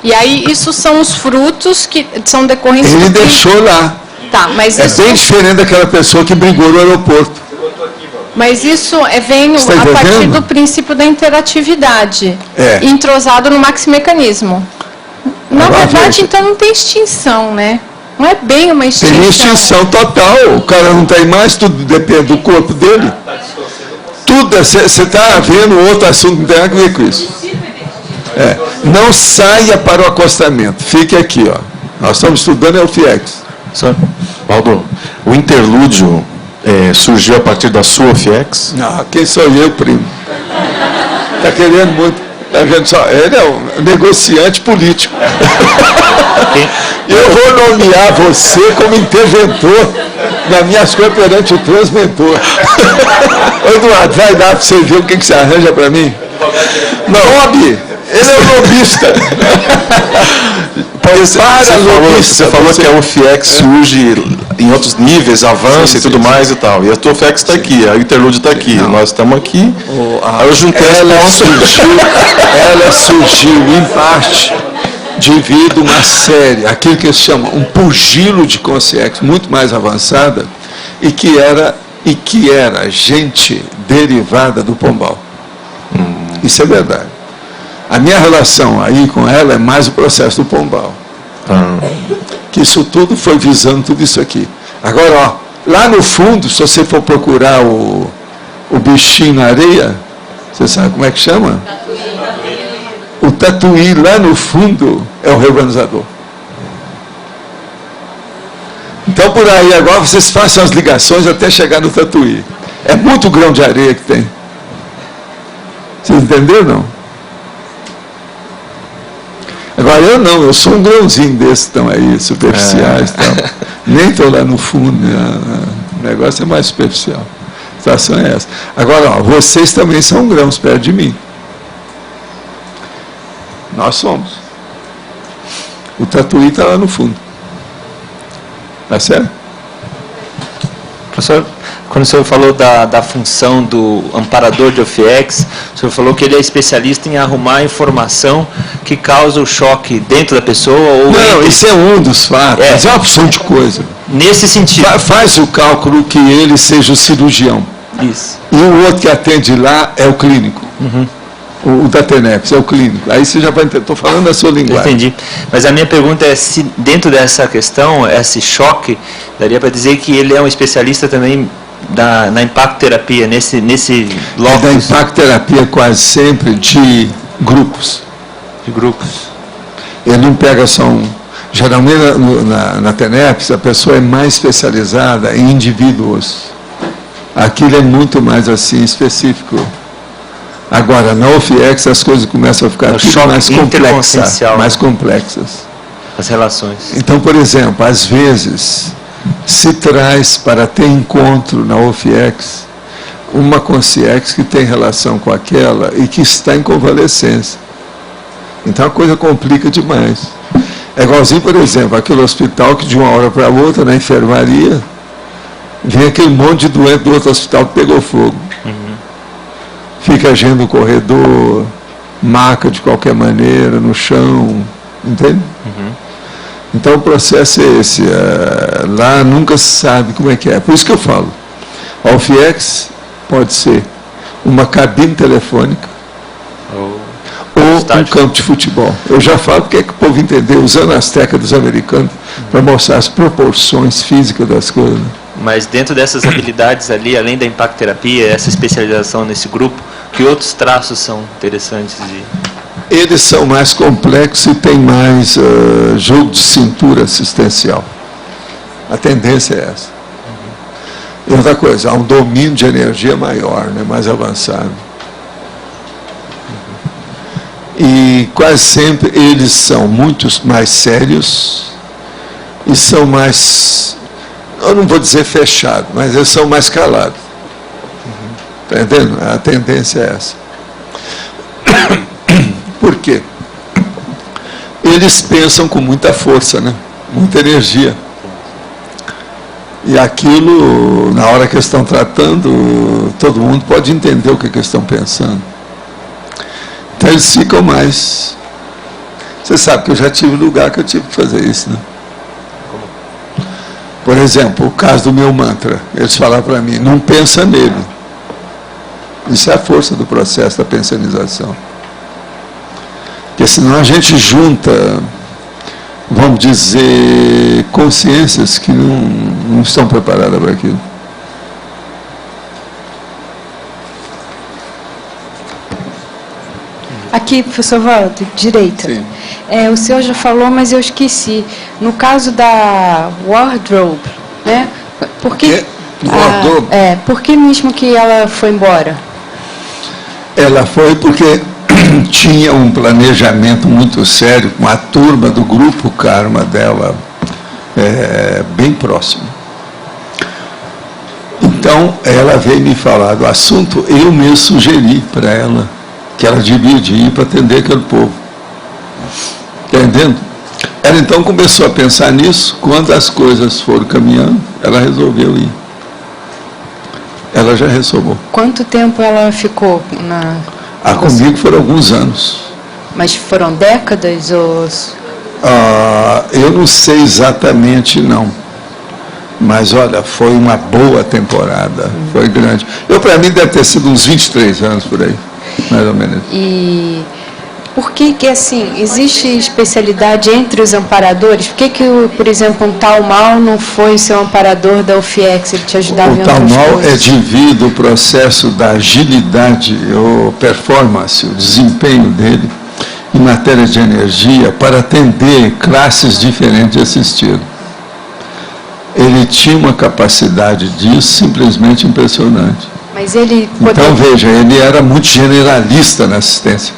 E aí, isso são os frutos que são decorrentes... Ele deixou lá. Tá, mas isso... bem diferente daquela pessoa que brigou no aeroporto. Mas isso vem a partir do princípio da interatividade, entrosado no maximecanismo. Na verdade, então, não tem extinção, né? Não é bem uma extinção. Tem extinção total. O cara não tem mais, tudo depende do corpo dele. Tudo, você está vendo outro assunto, não tem nada a ver com isso. Não saia para o acostamento. Fique aqui, ó. Nós estamos estudando o FIEX. Valdo, o interlúdio surgiu a partir da sua FIEX? Não, quem sou eu, primo? Está querendo muito. Está vendo só? Ele é um negociante político. Eu vou nomear você como interventor nas minhas coisas perante o transmentor. Eduardo, vai dar para você ver o que você arranja para mim? Não, Bob, ele é o lobista. Você falou que a UFIEX surge em outros níveis, avança e tudo mais e tal. E a tua UFIEX está aqui, a interlúdio está aqui. Nós estamos aqui. Eu juntei ela surgiu em parte devido a uma série, aquilo que se chama um pugilo de consciência muito mais avançada e que era gente derivada do Pombal. Isso é verdade. A minha relação aí com ela é mais o processo do Pombal. Que isso tudo foi visando tudo isso aqui. Agora, ó, lá no fundo, se você for procurar o bichinho na areia, você sabe como é que chama? O tatuí lá no fundo é o reorganizador. Então, por aí, agora vocês façam as ligações até chegar no tatuí. É muito grão de areia que tem. Vocês entenderam, não? Agora, eu sou um grãozinho desses, então, aí, superficiais, tal. Nem estou lá no fundo, o negócio é mais superficial. A situação é essa. Agora, ó, vocês também são grãos perto de mim. Nós somos. O tatuí está lá no fundo. Tá certo? Professor, quando o senhor falou da função do amparador de UFIEX, o senhor falou que ele é especialista em arrumar a informação que causa o choque dentro da pessoa? Ou não, isso é um dos fatos, mas é uma opção de coisa. Nesse sentido. Faz o cálculo que ele seja o cirurgião. Isso. E o outro que atende lá é o clínico. O da TENEPS é o clínico. Aí você já vai entender. Estou falando da sua linguagem. Entendi. Mas a minha pergunta é se dentro dessa questão, esse choque, daria para dizer que ele é um especialista também na impactoterapia, nesse locus? Da impactoterapia quase sempre de grupos. De grupos. Ele não pega só um. Geralmente na TENEPS a pessoa é mais especializada em indivíduos. Aquilo é muito mais assim específico. Agora, na UFIEX as coisas começam a ficar mais complexas. As relações. Então, por exemplo, às vezes se traz para ter encontro na UFIEX uma consciex que tem relação com aquela e que está em convalescência. Então a coisa complica demais. É igualzinho, por exemplo, aquele hospital que de uma hora para outra, na enfermaria, vem aquele monte de doente do outro hospital que pegou fogo. Fica agindo no corredor, maca de qualquer maneira, no chão, entende? Então o processo é esse. Lá nunca se sabe como é que é. Por isso que eu falo, a UFIEX pode ser uma cabine telefônica ou um campo de futebol. Eu já falo porque é que o povo entendeu, usando as técnicas dos americanos para mostrar as proporções físicas das coisas. Mas dentro dessas habilidades ali, além da impacterapia, essa especialização nesse grupo, que outros traços são interessantes de... Eles são mais complexos e tem mais jogo de cintura assistencial. A tendência é essa. E outra coisa, há um domínio de energia maior, né, mais avançado. E quase sempre eles são muito mais sérios e são mais, eu não vou dizer fechados, mas eles são mais calados. Está entendendo? A tendência é essa. Por quê? Eles pensam com muita força, né? Muita energia. E aquilo, na hora que eles estão tratando, todo mundo pode entender o que eles estão pensando. Então eles ficam mais... Você sabe que eu já tive lugar que eu tive que fazer isso, né? Por exemplo, o caso do meu mantra. Eles falaram para mim, não pensa nele. Isso é a força do processo da pensionização. Porque senão a gente junta, vamos dizer, consciências que não estão preparadas para aquilo. Aqui, professor Walter, direita. Sim. O senhor já falou, mas eu esqueci. No caso da wardrobe, né? Por que por que mesmo que ela foi embora? Ela foi porque tinha um planejamento muito sério com a turma do grupo Karma dela, bem próximo. Então, ela veio me falar do assunto, eu mesmo sugeri para ela que ela devia de ir para atender aquele povo. Entendendo? Ela então começou a pensar nisso, quando as coisas foram caminhando, ela resolveu ir. Ela já ressomou. Quanto tempo ela ficou na... Comigo foram alguns anos. Mas foram décadas ou... Eu não sei exatamente, não. Mas, olha, foi uma boa temporada. Foi grande. Para mim, deve ter sido uns 23 anos por aí, mais ou menos. E por que, assim, existe especialidade entre os amparadores? Por que, por exemplo, um tal mal não foi ser um amparador da UFIEX? Ele te ajudava em outras coisas? O tal mal é devido ao processo da agilidade ou performance, o desempenho dele em matéria de energia para atender classes diferentes de assistido. Ele tinha uma capacidade disso simplesmente impressionante. Mas ele Então, veja, ele era muito generalista na assistência.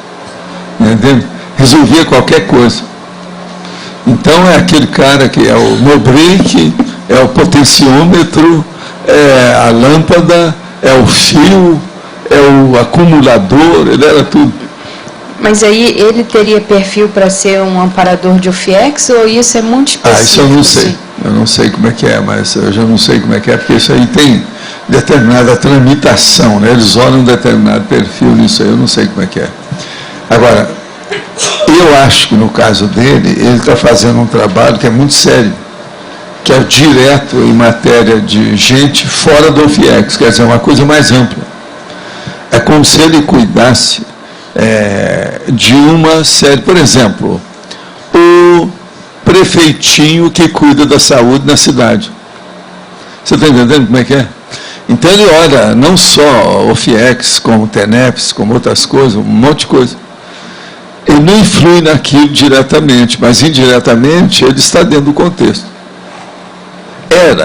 Entendeu? Resolvia qualquer coisa. Então, é aquele cara que é o no-break, é o potenciômetro, é a lâmpada, é o fio, é o acumulador, ele era tudo. Mas aí ele teria perfil para ser um amparador de UFIEX ou isso é muito específico? Isso eu não sei. Eu não sei como é que é, mas eu já não sei como é que é, porque isso aí tem determinada tramitação, né? Eles olham um determinado perfil nisso aí, eu não sei como é que é. Agora, eu acho que no caso dele, ele está fazendo um trabalho que é muito sério, que é direto em matéria de gente fora do UFIEX, quer dizer, uma coisa mais ampla. É como se ele cuidasse de uma série, por exemplo, o prefeitinho que cuida da saúde na cidade. Você está entendendo como é que é? Então ele olha não só o FIEX, como o TENEPS, como outras coisas, um monte de coisa. Ele não influi naquilo diretamente, mas indiretamente ele está dentro do contexto.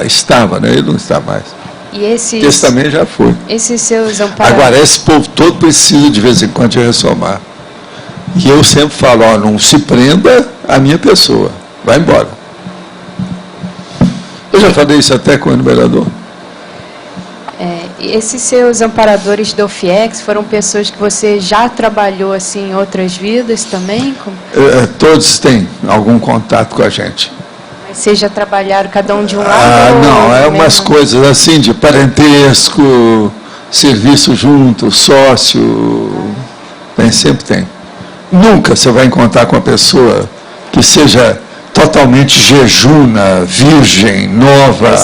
Estava, né? Ele não está mais. E esses... Esse também já foi. Esses seus amparados... Agora, esse povo todo precisa de vez em quando de ressomar. E eu sempre falo, não se prenda à minha pessoa. Vai embora. Eu já falei isso até com o enumerador. Esses seus amparadores do OFIEX foram pessoas que você já trabalhou assim em outras vidas também? Todos têm algum contato com a gente. Mas vocês já trabalharam cada um de um lado? Não, é umas coisas assim de parentesco, serviço junto, sócio, sempre tem. Nunca você vai encontrar com uma pessoa que seja totalmente jejuna, virgem, nova,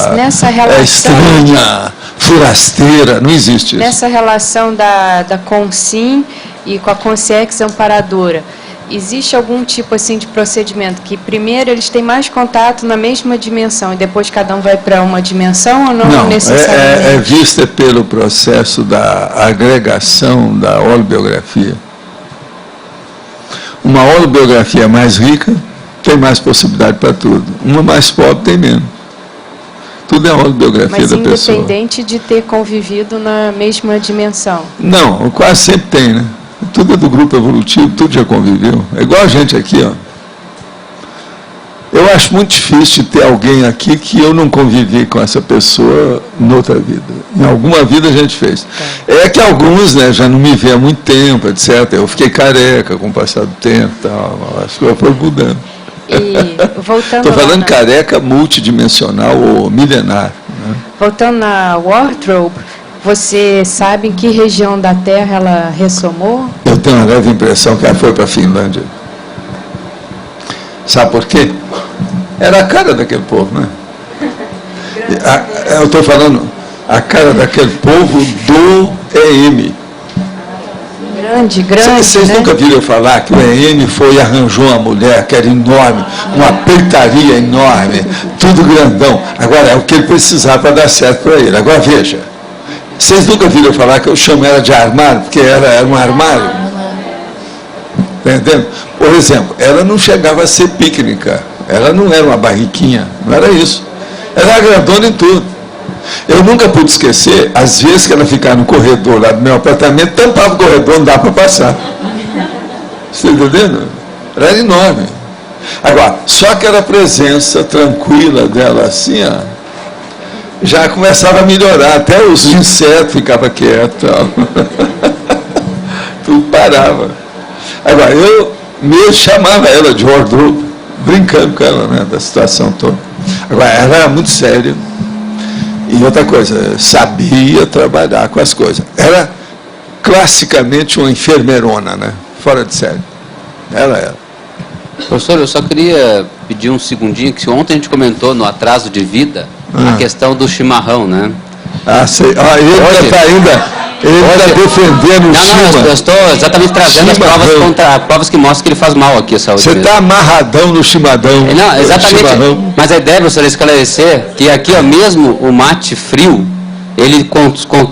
estranha, forasteira, não existe isso. Nessa relação da Consim e com a Consciex amparadora, existe algum tipo assim de procedimento que primeiro eles têm mais contato na mesma dimensão e depois cada um vai para uma dimensão ou não necessariamente? É vista pelo processo da agregação da holobiografia. Uma holobiografia mais rica tem mais possibilidade para tudo. Uma mais pobre tem menos. Tudo é a holobiografia da pessoa. Mas independente de ter convivido na mesma dimensão? Não, quase sempre tem, né? Tudo é do grupo evolutivo, tudo já conviveu. É igual a gente aqui, ó. Eu acho muito difícil ter alguém aqui que eu não convivi com essa pessoa noutra vida. Em alguma vida a gente fez. É que alguns, né, já não me vê há muito tempo, etc. Eu fiquei careca com o passar do tempo e tal. As coisas foram mudando. Voltando Estou falando careca multidimensional ou milenar. Né? Voltando na Wardrobe, você sabe em que região da Terra ela ressomou? Eu tenho uma leve impressão que ela foi para a Finlândia. Sabe por quê? Era a cara daquele povo, né? Eu estou falando a cara daquele povo do EM. Grande, Vocês né? nunca viram falar que o EM foi e arranjou uma mulher que era enorme, uma peitaria enorme, tudo grandão. Agora, é o que ele precisava para dar certo para ele. Agora, veja. Vocês nunca viram falar que eu chamo ela de armário, porque ela era um armário? Está entendendo? Por exemplo, ela não chegava a ser pícnica. Ela não era uma barriquinha. Não era isso. Ela era grandona em tudo. Eu nunca pude esquecer, às vezes que ela ficava no corredor lá do meu apartamento, tampava o corredor, não dava para passar. Você está entendendo? Ela era enorme. Agora, só aquela presença tranquila dela assim, ó, já começava a melhorar. Até os insetos ficavam quietos. Tudo parava. Agora, eu mesmo chamava ela de wardrobe, brincando com ela, né, da situação toda. Agora, ela era muito séria. E outra coisa, sabia trabalhar com as coisas. Era classicamente uma enfermeirona, né? Fora de série. Ela era. Professor, eu só queria pedir um segundinho, que ontem a gente comentou no atraso de vida a questão do chimarrão, né? Sei. Ele está ainda defendendo o chimarrão. Não, eu estou exatamente trazendo as provas que mostram que ele faz mal aqui à saúde. Você está amarradão no chimarrão. Não, exatamente. Mas a ideia, professor, é esclarecer que aqui, ó, mesmo o mate frio, ele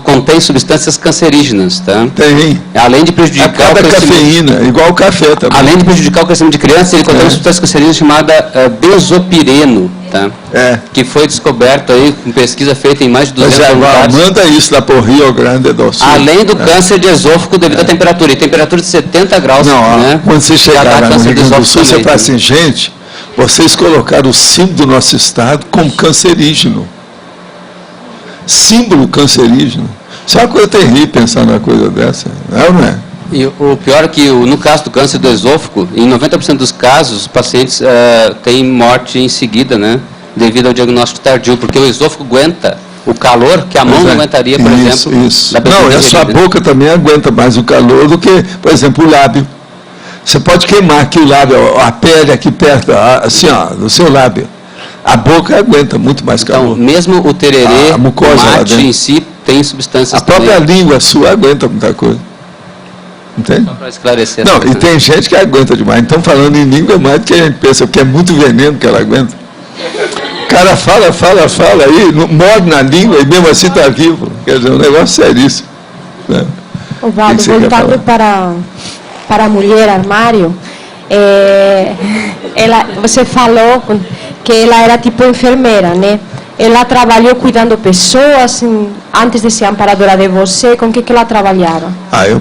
contém substâncias cancerígenas, tá? Tem. Além de prejudicar o cafeína, igual o café também. Além de prejudicar o crescimento de crianças, ele contém uma substância cancerígena chamada benzopireno, tá? Que foi descoberto aí com pesquisa feita em mais de 200 lugares. Manda isso lá para o Rio Grande do Sul. Além do câncer de esôfago devido à temperatura. E temperatura de 70 graus. Não, né? Quando você chegar lá no Rio Grande do Sul, você fala assim, gente, vocês colocaram o símbolo do nosso estado como cancerígeno. Símbolo cancerígeno. Isso é uma coisa terrível pensar numa coisa dessa. É ou não é? E o pior é que, no caso do câncer do esôfago, em 90% dos casos, os pacientes têm morte em seguida, né? Devido ao diagnóstico tardio, porque o esôfago aguenta o calor que a mão não aguentaria, por exemplo. Isso. Não, a sua boca também aguenta mais o calor do que, por exemplo, o lábio. Você pode queimar aqui o lábio, a pele aqui perto, assim, ó, do seu lábio. A boca aguenta muito mais calor. Então, mesmo o tererê, o mate em si, tem substâncias. A própria língua sua aguenta muita coisa. Entende? Só para esclarecer. Não, e tem gente que aguenta demais. Então, falando em língua, mais do que a gente pensa, porque é muito veneno que ela aguenta. O cara fala aí, morde na língua e mesmo assim está vivo. Quer dizer, um negócio seríssimo. Né? Valdo, voltando para a mulher armário, você falou que ela era tipo enfermeira, né? Ela trabalhou cuidando pessoas, antes de ser amparadora de você, com o que ela trabalhava?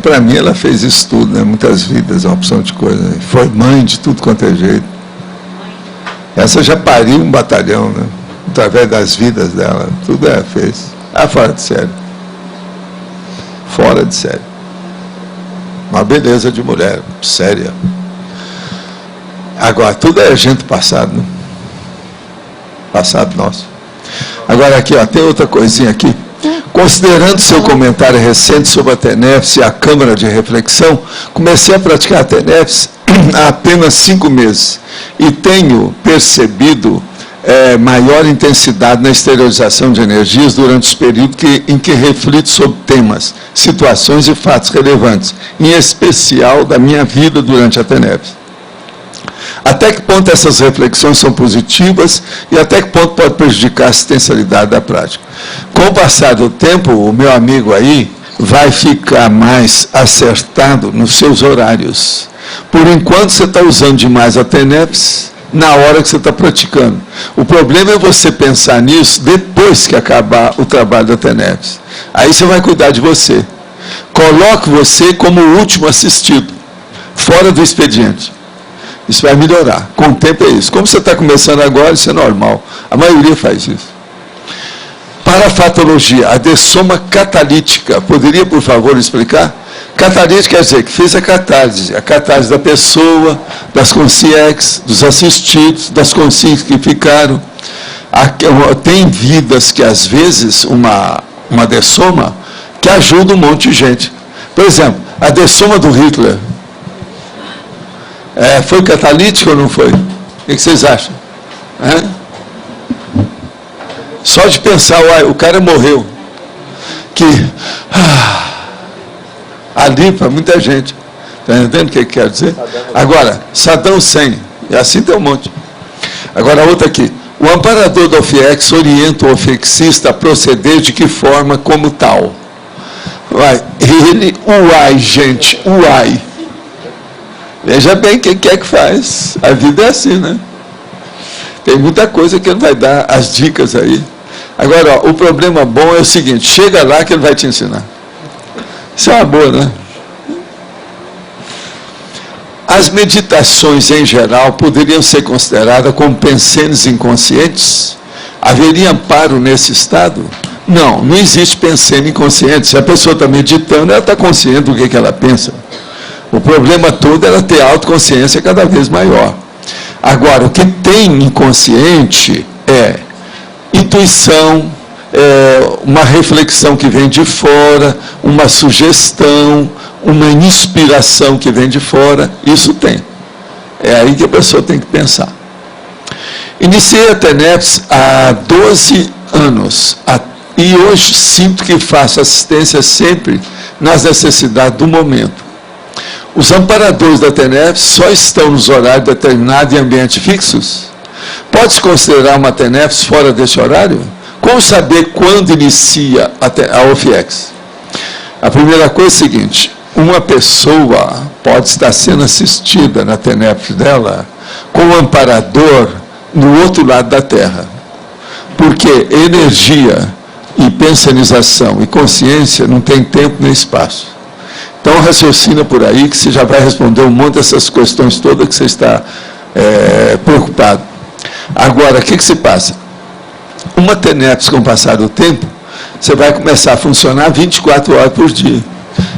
Para mim, ela fez isso tudo, né? Muitas vidas, uma opção de coisa. Foi mãe de tudo quanto é jeito. Essa já pariu um batalhão, né? Através das vidas dela. Tudo fez. Fora de sério. Fora de série. Uma beleza de mulher, séria. Agora, tudo é gente passado, né? Passado nosso. Agora aqui, ó, tem outra coisinha aqui. Considerando seu comentário recente sobre a TENEPS e a Câmara de Reflexão, comecei a praticar a TENEPS há apenas 5 meses e tenho percebido maior intensidade na exteriorização de energias durante os períodos em que reflito sobre temas, situações e fatos relevantes, em especial da minha vida durante a TENEPS. Até que ponto essas reflexões são positivas e até que ponto pode prejudicar a assistencialidade da prática? Com o passar do tempo, o meu amigo aí vai ficar mais acertado nos seus horários. Por enquanto, você está usando demais a TENEPS na hora que você está praticando. O problema é você pensar nisso depois que acabar o trabalho da TENEPS. Aí você vai cuidar de você. Coloque você como o último assistido, fora do expediente. Isso vai melhorar. Com o tempo é isso. Como você está começando agora, isso é normal. A maioria faz isso. Parafatologia, a dessoma catalítica. Poderia, por favor, explicar? Catalítica quer dizer que fez a catarse da pessoa, das consciências, dos assistidos, das consciências que ficaram. Tem vidas que, às vezes, uma dessoma que ajuda um monte de gente. Por exemplo, a dessoma do Hitler. Foi catalítica ou não foi? O que vocês acham? Só de pensar, o cara morreu. Ali para muita gente. Está entendendo o que quer dizer? Agora, Saddam Hussein. E assim tem um monte. Agora, outra aqui. O amparador do OFIEX orienta o ofexista a proceder de que forma como tal? Gente, uai. Veja bem quem é que faz. A vida é assim, né? Tem muita coisa que ele vai dar as dicas aí. Agora, o problema bom é o seguinte, chega lá que ele vai te ensinar. Isso é uma boa, né? As meditações, em geral, poderiam ser consideradas como pensênios inconscientes? Haveria amparo nesse estado? Não, não existe pensênio inconsciente. Se a pessoa está meditando, ela está consciente do que ela pensa. O problema todo é ela ter autoconsciência cada vez maior. Agora, o que tem inconsciente é intuição, uma reflexão que vem de fora, uma sugestão, uma inspiração que vem de fora, isso tem. É aí que a pessoa tem que pensar. Iniciei a TENEPS há 12 anos e hoje sinto que faço assistência sempre nas necessidades do momento. Os amparadores da TENEPS só estão nos horários determinados em ambientes fixos? Pode-se considerar uma TENEPS fora desse horário? Como saber quando inicia a OFIEX? A primeira coisa é a seguinte, uma pessoa pode estar sendo assistida na TENEPS dela com um amparador no outro lado da Terra. Porque energia e pensanização e consciência não tem tempo nem espaço. Então, raciocina por aí que você já vai responder um monte dessas questões todas que você está preocupado. Agora, o que se passa? Uma TENEPS, com o passar do tempo, você vai começar a funcionar 24 horas por dia.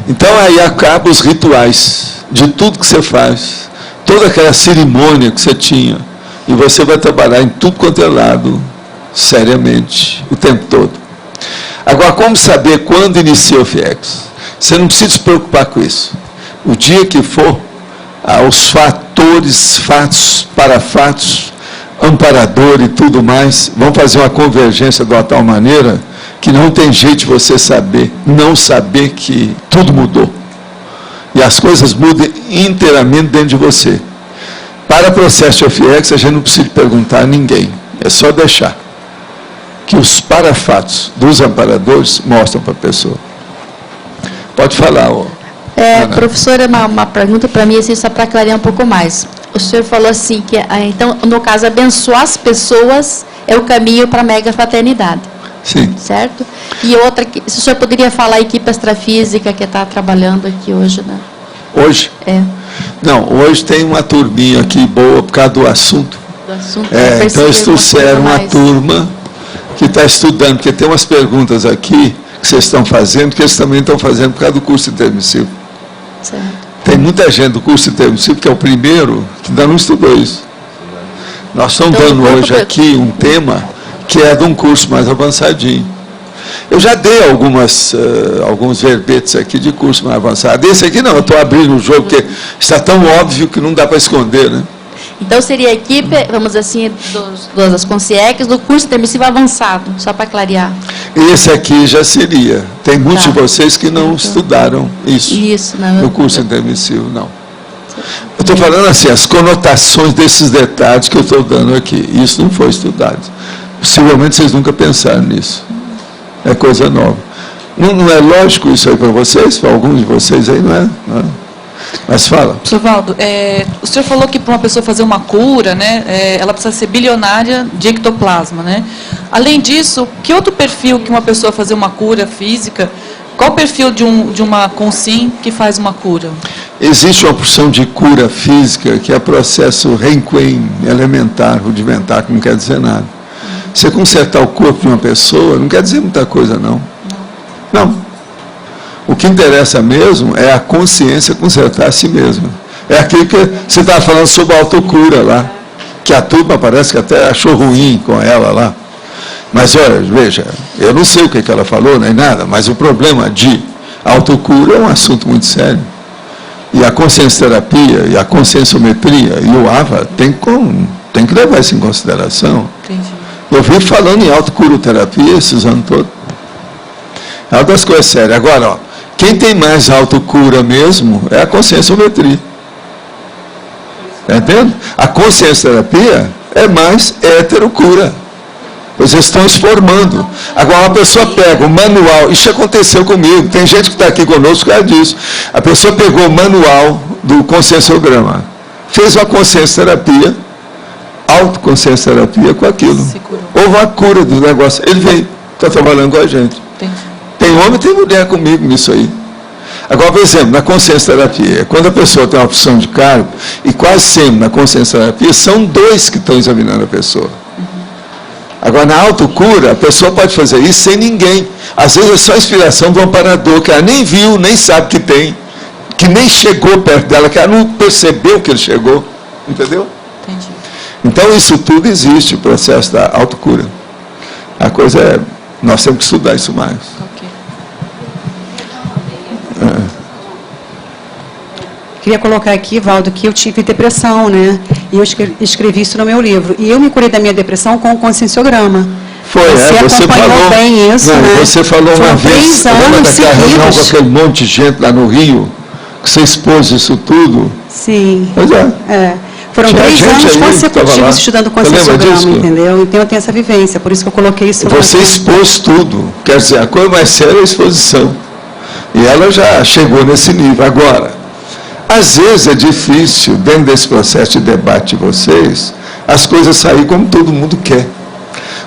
Então, aí acabam os rituais de tudo que você faz, toda aquela cerimônia que você tinha, e você vai trabalhar em tudo quanto é lado, seriamente, o tempo todo. Agora, como saber quando inicia o FIEX? Você não precisa se preocupar com isso. O dia que for, os fatores, fatos, parafatos, amparador e tudo mais, vão fazer uma convergência de uma tal maneira que não tem jeito de você não saber que tudo mudou. E as coisas mudam inteiramente dentro de você. Para o processo de OFIEX, a gente não precisa perguntar a ninguém. É só deixar que os parafatos dos amparadores mostram para a pessoa. Pode falar. Professora, uma pergunta para mim, assim, só para clarear um pouco mais. O senhor falou assim, que então, no caso, abençoar as pessoas é o caminho para a mega fraternidade. Sim. Certo? E outra, se o senhor poderia falar a equipe extrafísica que está trabalhando aqui hoje, né? Hoje? Não, hoje tem uma turminha aqui boa por causa do assunto. Então eles trouxeram uma turma que está estudando, porque tem umas perguntas aqui que vocês estão fazendo, que eles também estão fazendo por causa do curso intermissivo. Certo. Tem muita gente do curso intermissivo, que é o primeiro, que ainda não estudou isso. Nós estamos dando hoje aqui um tema que é de um curso mais avançadinho. Eu já dei alguns verbetes aqui de curso mais avançado. Esse aqui não, eu estou abrindo o jogo, porque está tão óbvio que não dá para esconder, né? Então, seria a equipe, vamos assim, das consciex do curso intermissivo avançado, só para clarear. Esse aqui já seria. Tem muitos de vocês que não estudaram isso no curso intermissivo, não. Eu estou falando assim, as conotações desses detalhes que eu estou dando aqui. Isso não foi estudado. Possivelmente vocês nunca pensaram nisso. É coisa nova. Não é lógico isso aí para vocês? Para alguns de vocês aí, não é? Não é? Mas fala. Professor Valdo, o senhor falou que para uma pessoa fazer uma cura, né, ela precisa ser bilionária de ectoplasma, né? Além disso, que outro perfil que uma pessoa fazer uma cura física, qual o perfil de uma consim que faz uma cura? Existe uma porção de cura física que é processo Renquen elementar, rudimentar, que não quer dizer nada. Você consertar o corpo de uma pessoa não quer dizer muita coisa, não. Não. O que interessa mesmo é a consciência consertar a si mesma. É aquilo que você estava falando sobre a autocura lá, que a turma parece que até achou ruim com ela lá. Mas olha, veja, eu não sei o que ela falou, nem nada, mas o problema de autocura é um assunto muito sério. E a consciência-terapia, e a conscienciometria, e o AVA tem que levar isso em consideração. Entendi. Eu vivo falando em autocuroterapia esses anos todos. É uma das coisas sérias. Agora, ó, quem tem mais autocura mesmo é a conscienciometria. Está entendendo? A consciencioterapia é mais heterocura. Vocês estão se formando. Agora, uma pessoa pega o manual, isso aconteceu comigo, tem gente que está aqui conosco por causa disso. A pessoa pegou o manual do conscienciograma, fez uma consciencioterapia, autoconsciencioterapia com aquilo. Houve uma cura do negócio. Ele veio, está trabalhando com a gente. Entendi. Tem homem e tem mulher comigo nisso aí. Agora, por exemplo, na consciencioterapia, quando a pessoa tem uma opção de cargo, e quase sempre na consciencioterapia, são dois que estão examinando a pessoa. Agora, na autocura, a pessoa pode fazer isso sem ninguém. Às vezes é só a inspiração do amparador, que ela nem viu, nem sabe que tem, que nem chegou perto dela, que ela não percebeu que ele chegou. Entendeu? Entendi. Então, isso tudo existe, o processo da autocura. A coisa é, nós temos que estudar isso mais. Queria colocar aqui, Valdo, que eu tive depressão, né? E eu escrevi isso no meu livro. E eu me curei da minha depressão com o conscienciograma. Foi, você acompanhou bem isso, né? Você falou uma vez, lembra daquela reunião com aquele monte de gente lá no Rio, que você expôs isso tudo? Sim. Pois é. Foram 3 anos consecutivos estudando conscienciograma, entendeu? Então eu tenho essa vivência, por isso que eu coloquei isso. Você expôs tudo. Quer dizer, a coisa mais séria é a exposição. E ela já chegou nesse nível. Agora, às vezes é difícil, dentro desse processo de debate de vocês, as coisas saírem como todo mundo quer.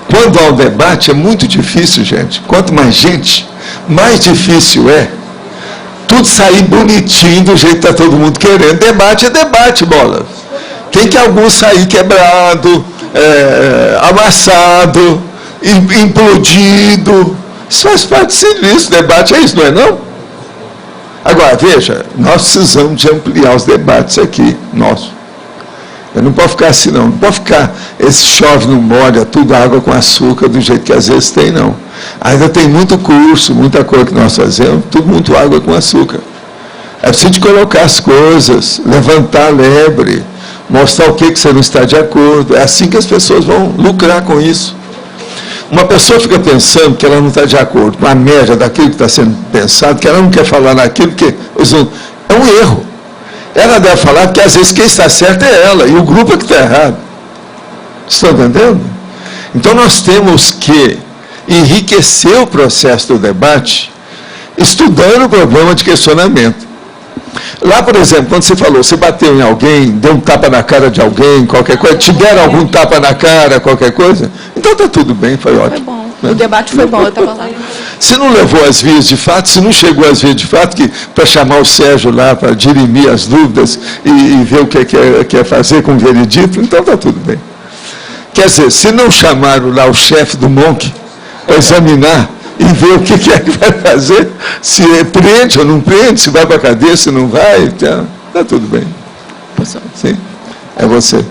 Quando há um debate, é muito difícil, gente. Quanto mais gente, mais difícil é tudo sair bonitinho do jeito que está todo mundo querendo. Debate é debate, bola. Tem que alguns sair quebrado, amassado, implodido. Isso faz parte do serviço. Debate é isso, não é não? Agora, veja, nós precisamos de ampliar os debates aqui, nosso. Eu não pode ficar assim, não. Não pode ficar, esse chove, não molha, tudo água com açúcar, do jeito que às vezes tem, não. Ainda tem muito curso, muita coisa que nós fazemos, tudo muito água com açúcar. É preciso de colocar as coisas, levantar a lebre, mostrar o que você não está de acordo. É assim que as pessoas vão lucrar com isso. Uma pessoa fica pensando que ela não está de acordo com a média daquilo que está sendo pensado, que ela não quer falar naquilo, que é um erro. Ela deve falar porque às vezes quem está certo é ela, e o grupo é que está errado. Estão entendendo? Então nós temos que enriquecer o processo do debate estudando o problema de questionamento. Lá, por exemplo, quando você falou, você bateu em alguém, deu um tapa na cara de alguém, qualquer coisa, te deram algum tapa na cara, qualquer coisa, então está tudo bem, foi ótimo. Foi bom, né? O debate foi bom, eu estava lá. Se não levou às vias de fato, se não chegou às vias de fato, que para chamar o Sérgio lá, para dirimir as dúvidas e ver o que quer fazer com o veredito, então está tudo bem. Quer dizer, se não chamaram lá o chefe do MONC para examinar e ver o que é que vai fazer, se prende ou não prende, se vai para a cadeia, se não vai, então, está tudo bem. Sim, é você.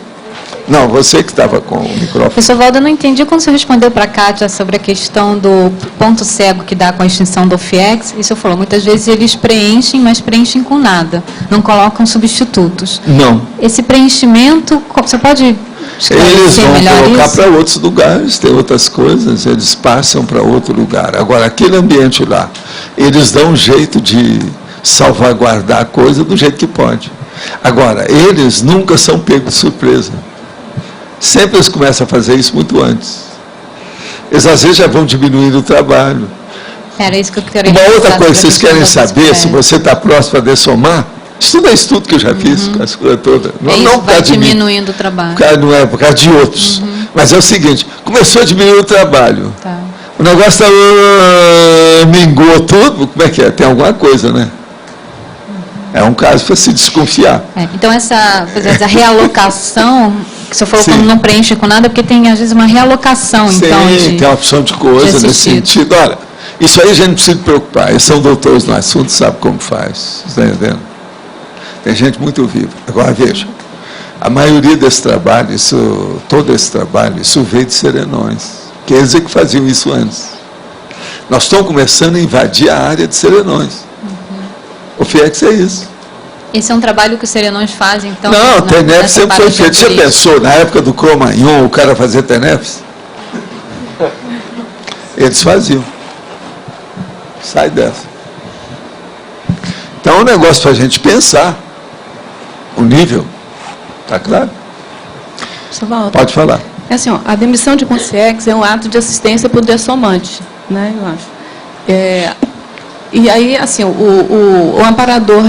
Não, você que estava com o microfone. Professor Valdo, eu não entendi quando você respondeu para a Kátia sobre a questão do ponto cego que dá com a extinção do FIEX. Isso eu falou, muitas vezes eles preenchem, mas preenchem com nada, não colocam substitutos. Não. Esse preenchimento, você pode eles vão colocar isso? para outros lugares, tem outras coisas, eles passam para outro lugar. Agora, aquele ambiente lá, eles dão um jeito de salvaguardar a coisa do jeito que pode. Agora, eles nunca são pegos de surpresa. Sempre eles começam a fazer isso muito antes. Eles às vezes já vão diminuindo o trabalho. Era isso que eu queria. Uma outra coisa que vocês querem saber, se você está próximo para dessomar, estuda isso tudo que eu já fiz com a escola toda. Não, isso vai diminuindo o trabalho. Não é por causa de outros. Mas é o seguinte, começou a diminuir o trabalho. Tá. O negócio mingou tudo, como é que é? Tem alguma coisa, né? É um caso para se desconfiar. Então, essa realocação, que você falou quando não preenche com nada, porque tem, às vezes, uma realocação. Sim, então, tem uma opção de coisa nesse sentido. Olha, isso aí a gente não precisa se preocupar. Eles são doutores no assunto, sabem como faz. Está entendendo? Tem gente muito viva. Agora, veja, a maioria desse trabalho, todo esse trabalho, isso veio de serenões. Quer dizer que faziam isso antes. Nós estamos começando a invadir a área de serenões. O FIEX é isso. Esse é um trabalho que os serenões fazem, então? Não, TENEPS sempre foi feito. Você pensou, na época do Cro-Magnon, o cara fazia TENEPS? Eles faziam. Sai dessa. Então é um negócio para a gente pensar. O nível. Está claro? Pode falar. É assim, ó, a demissão de consciex é um ato de assistência por dessomante, né, eu acho. E aí, assim, o amparador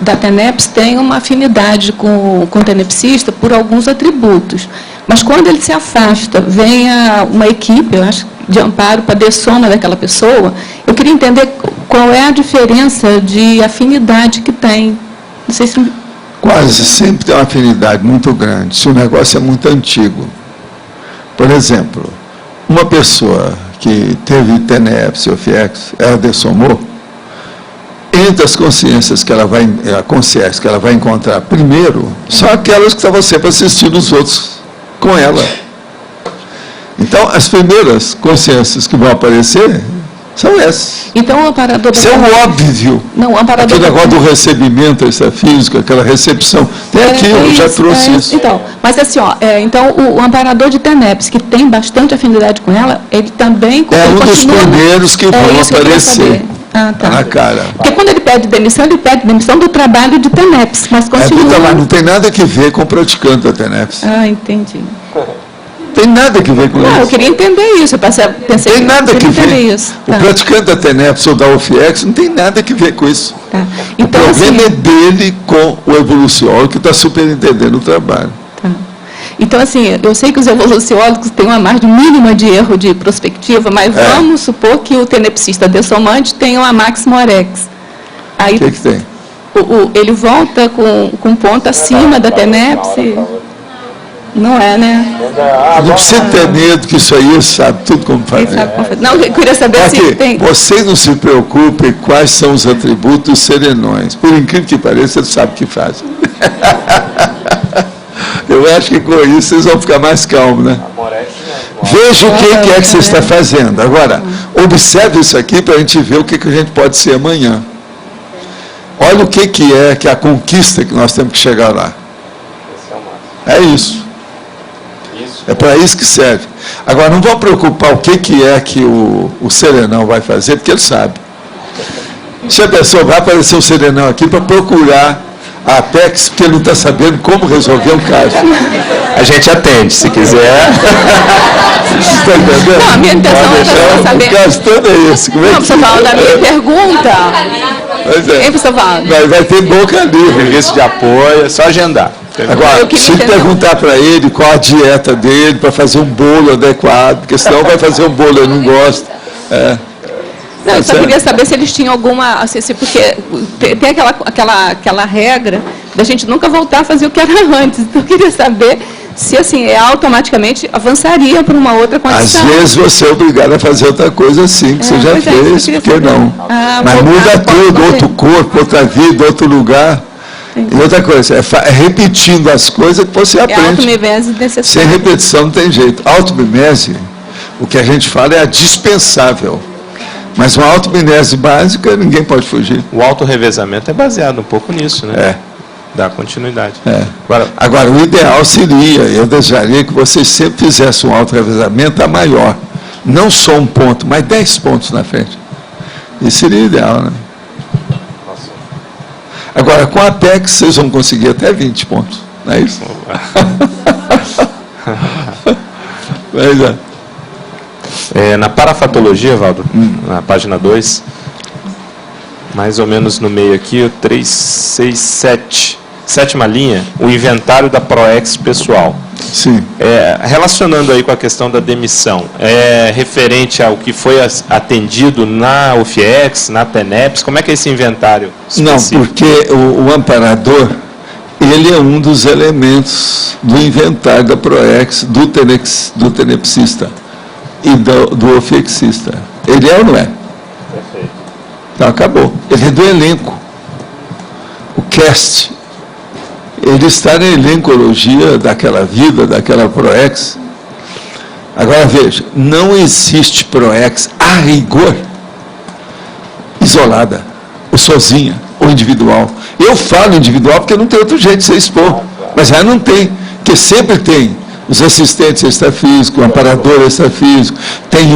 da TENEPS tem uma afinidade com o tenepsista por alguns atributos. Mas quando ele se afasta, vem uma equipe, eu acho, de amparo para dessoma daquela pessoa, eu queria entender qual é a diferença de afinidade que tem. Não sei se... Quase sempre tem uma afinidade muito grande, se o negócio é muito antigo. Por exemplo, uma pessoa que teve TENEPS ou FIEX, ela dessomou, entre as consciências que ela vai, que ela vai encontrar primeiro, são aquelas que estavam sempre assistindo os outros com ela. Então, as primeiras consciências que vão aparecer são essas. Então, o amparador... Isso é um óbvio. Não, o amparador... Aquele negócio do recebimento extrafísico, aquela recepção. Tem aqui, eu já trouxe isso. Então, mas assim, ó, então, o amparador de TENEPS, que tem bastante afinidade com ela, ele também... É um dos primeiros que vão aparecer. Tá. Na cara. Porque quando ele pede demissão do trabalho de TENEPS, mas continua... Não tem nada que ver com o praticante da TENEPS. Entendi. Tem nada que ver com isso. Eu queria entender isso. Eu pensei tem nada que ver. Isso. O praticante da TENEPS ou da UFIEX não tem nada que ver com isso. Tá. Então, o problema é dele com o evoluciólogo que está superintendendo o trabalho. Tá. Então, assim, eu sei que os evoluciólogos têm uma margem mínima de erro de prospectiva, mas vamos supor que o tenepsista dessomante tenha uma máxima orex. Aí, o que tem? Ele volta com ponto acima da TENEPS. Não é, né? Não precisa ter medo, que isso aí sabe tudo como fazer. Não, eu queria saber se tem... Vocês não se preocupem quais são os atributos dos serenões. Por incrível que pareça, eles sabem o que fazem. Eu acho que com isso vocês vão ficar mais calmos, né? Veja o que é que você está fazendo. Agora, observe isso aqui para a gente ver o que a gente pode ser amanhã. Olha o que é a conquista que nós temos que chegar lá. É isso. É para isso que serve. Agora, não vão preocupar o que é que o serenão vai fazer, porque ele sabe. Se a pessoa vai aparecer um serenão aqui para procurar a Apex, porque ele não está sabendo como resolver um caso. A gente atende, se quiser. Você está entendendo? Não, a minha intenção é saber... O caso todo é esse. Como é que professor Valdo, a minha pergunta... Pois é. Professor Valdo? Vai ter boca livre. Serviço de apoio, é só agendar. Agora, se perguntar para ele qual a dieta dele para fazer um bolo adequado, porque senão vai fazer um bolo, eu não gosto. Não, eu só queria saber se eles tinham alguma... porque tem aquela regra da gente nunca voltar a fazer o que era antes. Então, eu queria saber se assim, automaticamente avançaria para uma outra condição. Às vezes você é obrigado a fazer outra coisa assim, que você já fez, por que não? Mas muda tudo, outro corpo, outra vida, outro lugar. E outra coisa, é repetindo as coisas que você aprende. É automimese necessária. Sem repetição não tem jeito. Automimese, o que a gente fala é a dispensável. Mas uma automimese básica, ninguém pode fugir. O autorrevezamento é baseado um pouco nisso, né? Dá continuidade. Agora, o ideal seria, eu desejaria que vocês sempre fizessem um autorrevezamento a maior. Não só um ponto, mas 10 pontos na frente. Isso seria o ideal, né? Agora, com a Apex, vocês vão conseguir até 20 pontos. Não é isso? Na parafatologia, Valdo, na página 2, mais ou menos no meio aqui, o 3, 6, 7, sétima linha, o inventário da ProEx pessoal. Sim. Relacionando aí com a questão da demissão, é referente ao que foi atendido na UFIEX, na TENEPS, como é que é esse inventário específico? Não, porque o amparador, ele é um dos elementos do inventário da ProEx, do tenepsista e do ofexista. Ele é ou não é? Perfeito. Então, acabou. Ele é do elenco. O cast, ele está na elencologia daquela vida, daquela ProEx. Agora, veja, não existe ProEx a rigor isolada, ou sozinha, ou individual. Eu falo individual porque não tem outro jeito de você expor, mas aí não tem, porque sempre tem os assistentes extrafísicos, o amparador extrafísico, tem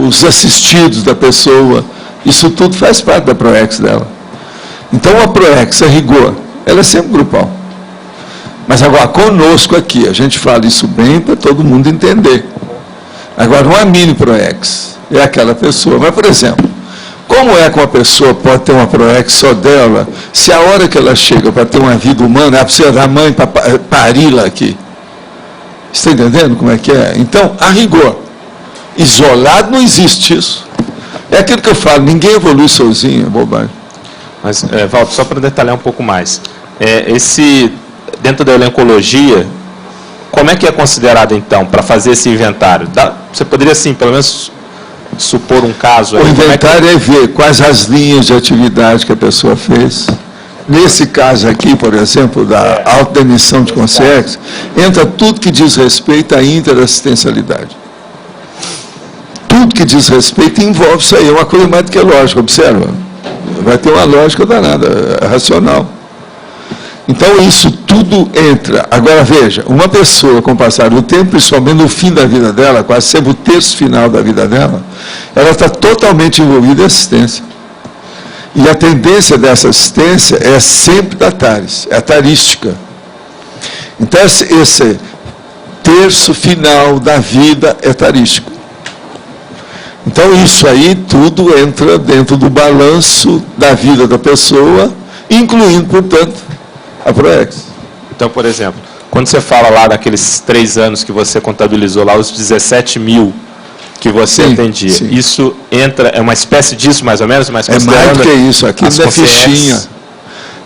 os assistidos da pessoa, isso tudo faz parte da ProEx dela. Então, a ProEx, a rigor, ela é sempre grupal. Mas agora, conosco aqui, a gente fala isso bem para todo mundo entender. Agora, uma mini ProEx é aquela pessoa. Mas, por exemplo, como é que uma pessoa pode ter uma ProEx só dela, se a hora que ela chega para ter uma vida humana, ela precisa da mãe para pari-la aqui? Você está entendendo como é que é? Então, a rigor, isolado não existe isso. É aquilo que eu falo, ninguém evolui sozinho, é bobagem. Mas, Valdo, só para detalhar um pouco mais, dentro da elencologia, como é que é considerado, então, para fazer esse inventário? Você poderia, assim, pelo menos supor um caso? O inventário é ver quais as linhas de atividade que a pessoa fez. Nesse caso aqui, por exemplo, da autodemissão de consciência, entra tudo que diz respeito à interassistencialidade. Tudo que diz respeito envolve isso aí, é uma coisa mais do que lógica, observa. Vai ter uma lógica danada, racional. Então, isso tudo entra. Agora, veja, uma pessoa, com o passar do tempo, principalmente no fim da vida dela, quase sempre o terço final da vida dela, ela está totalmente envolvida em assistência. E a tendência dessa assistência é sempre da TARES, é a tarística. Então, esse terço final da vida é tarístico. Então, isso aí tudo entra dentro do balanço da vida da pessoa, incluindo, portanto, a ProEx. Então, por exemplo, quando você fala lá daqueles 3 anos que você contabilizou lá, os 17 mil que você atendia, isso entra, é uma espécie disso mais ou menos? Mas é mais do que isso, aqui não é fichinha.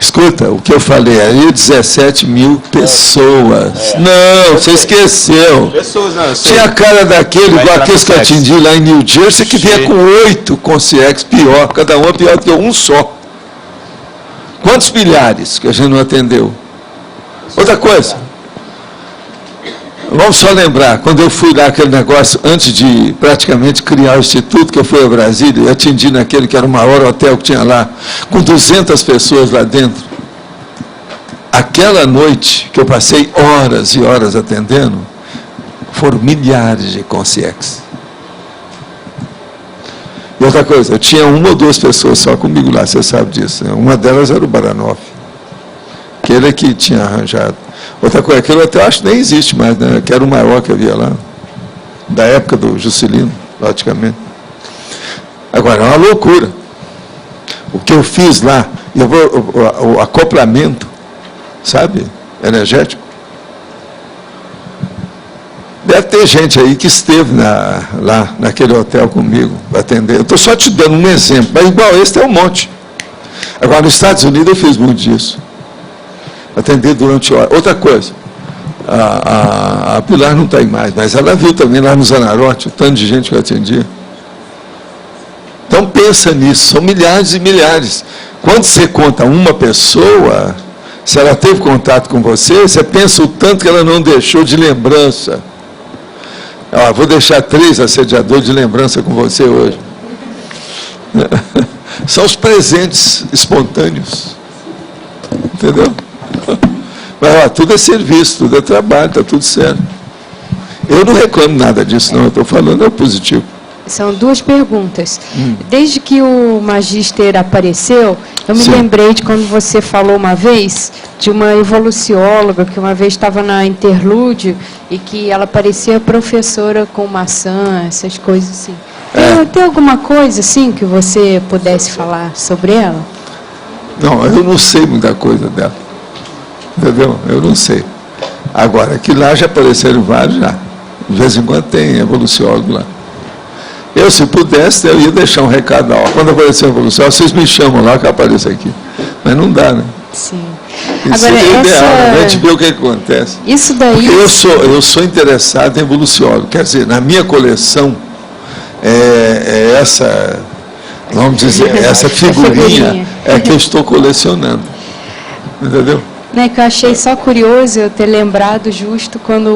Escuta, o que eu falei aí, 17 mil pessoas. Não, você esqueceu. Pessoas, não, tinha a cara daquele, igual aqueles que eu atendi lá em New Jersey, que vinha com 8 consciex, pior, cada um é pior do que um só. Quantos milhares que a gente não atendeu? Outra coisa, vamos só lembrar, quando eu fui lá aquele negócio, antes de praticamente criar o Instituto, que eu fui a Brasília, eu atendi naquele que era o maior hotel que tinha lá, com 200 pessoas lá dentro. Aquela noite, que eu passei horas e horas atendendo, foram milhares de consciex. E outra coisa, eu tinha 1 ou 2 pessoas só comigo lá, você sabe disso. Né? Uma delas era o Baranoff, que ele que tinha arranjado. Outra coisa, aquele hotel acho que nem existe mais, né? Que era o maior que havia lá, da época do Juscelino, praticamente. Agora, é uma loucura. O que eu fiz lá, o acoplamento, sabe, energético. Deve ter gente aí que esteve lá naquele hotel comigo, para atender. Eu estou só te dando um exemplo, mas igual esse tem um monte. Agora, nos Estados Unidos eu fiz muito disso. Atender durante horas. Outra coisa, A Pilar não está aí mais, mas ela viu também lá no Zanarote o tanto de gente que eu atendia. Então pensa nisso, são milhares e milhares. Quando você conta uma pessoa, se ela teve contato com você, você pensa o tanto que ela não deixou de lembrança. Vou deixar 3 assediadores de lembrança com você hoje. São os presentes espontâneos. Entendeu? Mas tudo é serviço, tudo é trabalho, está tudo certo. Eu não reclamo nada disso, não. Eu estou falando é positivo. São 2 perguntas. Desde que o Magíster apareceu, eu me lembrei de quando você falou uma vez de uma evolucióloga que uma vez estava na Interlúdio e que ela parecia professora com maçã, essas coisas assim. Tem alguma coisa assim que você pudesse falar sobre ela? Não, eu não sei muita coisa dela. Entendeu? Eu não sei. Agora, aqui lá já apareceram vários já. De vez em quando tem evoluciólogo lá. Eu, se pudesse, eu ia deixar um recado. Quando aparecer a evolução, vocês me chamam lá que eu apareço aqui. Mas não dá, né? Sim. Isso agora, é ideal, né? A gente vê o que acontece. Isso daí... Porque eu sou interessado em evoluciólogo. Quer dizer, na minha coleção, essa, vamos dizer, essa figurinha é que eu estou colecionando. Entendeu? Que eu achei só curioso eu ter lembrado justo quando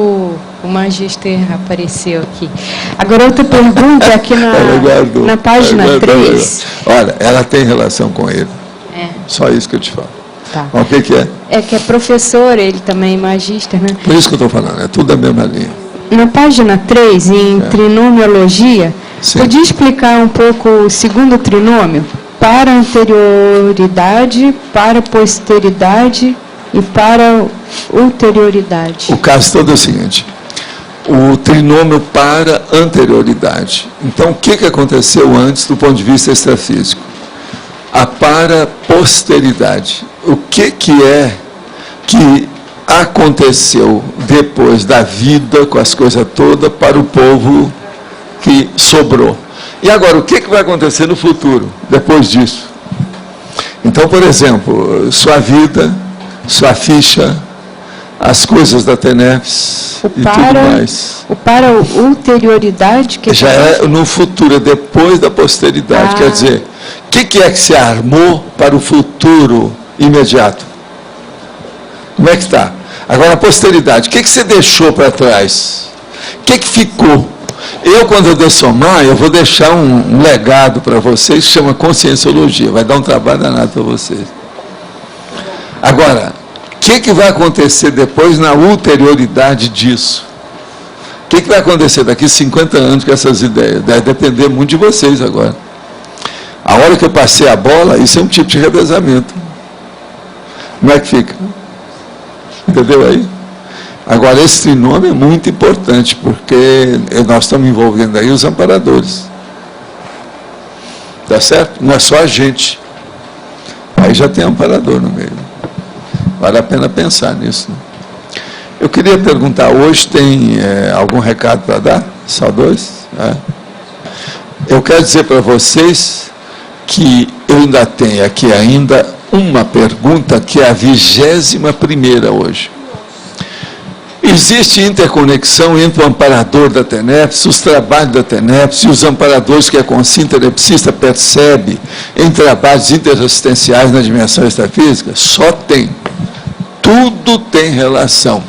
o Magíster apareceu aqui. Agora, outra pergunta aqui na página 3. Olha, ela tem relação com ele. Só isso que eu te falo. Tá. O que é? É que é professor, ele também é Magíster, né? Por isso que eu estou falando, é tudo da mesma linha. Na página 3, em trinomiologia, podia explicar um pouco o segundo trinômio? Para anterioridade, para posteridade e para ulterioridade. O caso todo é o seguinte, o trinômio para anterioridade. Então, o que aconteceu antes do ponto de vista extrafísico? A para posteridade. O que é que aconteceu depois da vida, com as coisas todas, para o povo que sobrou? E agora, o que vai acontecer no futuro, depois disso? Então, por exemplo, sua vida, sua ficha, as coisas da TENEPS e tudo mais. O para ulterioridade? Que já é no futuro, depois da posteridade. Quer dizer, o que é que se armou para o futuro imediato? Como é que está? Agora, a posteridade, o que você deixou para trás? O que ficou? Quando eu dessomar, eu vou deixar um legado para vocês que chama conscienciologia. Vai dar um trabalho danado para vocês. Agora, o que vai acontecer depois na ulterioridade disso? O que vai acontecer daqui a 50 anos com essas ideias? Deve depender muito de vocês agora. A hora que eu passei a bola, isso é um tipo de revezamento. Como é que fica? Entendeu aí? Agora, esse trinômio é muito importante, porque nós estamos envolvendo aí os amparadores. Tá certo? Não é só a gente. Aí já tem amparador no meio. Vale a pena pensar nisso. Né? Eu queria perguntar, hoje tem algum recado para dar? Só 2? Eu quero dizer para vocês que eu ainda tenho aqui uma pergunta, que é a 21ª hoje. Existe interconexão entre o amparador da TENEPS, os trabalhos da TENEPS e os amparadores que a consciência telepsista percebe em trabalhos interassistenciais na dimensão extrafísica? Só tem. Tudo tem relação.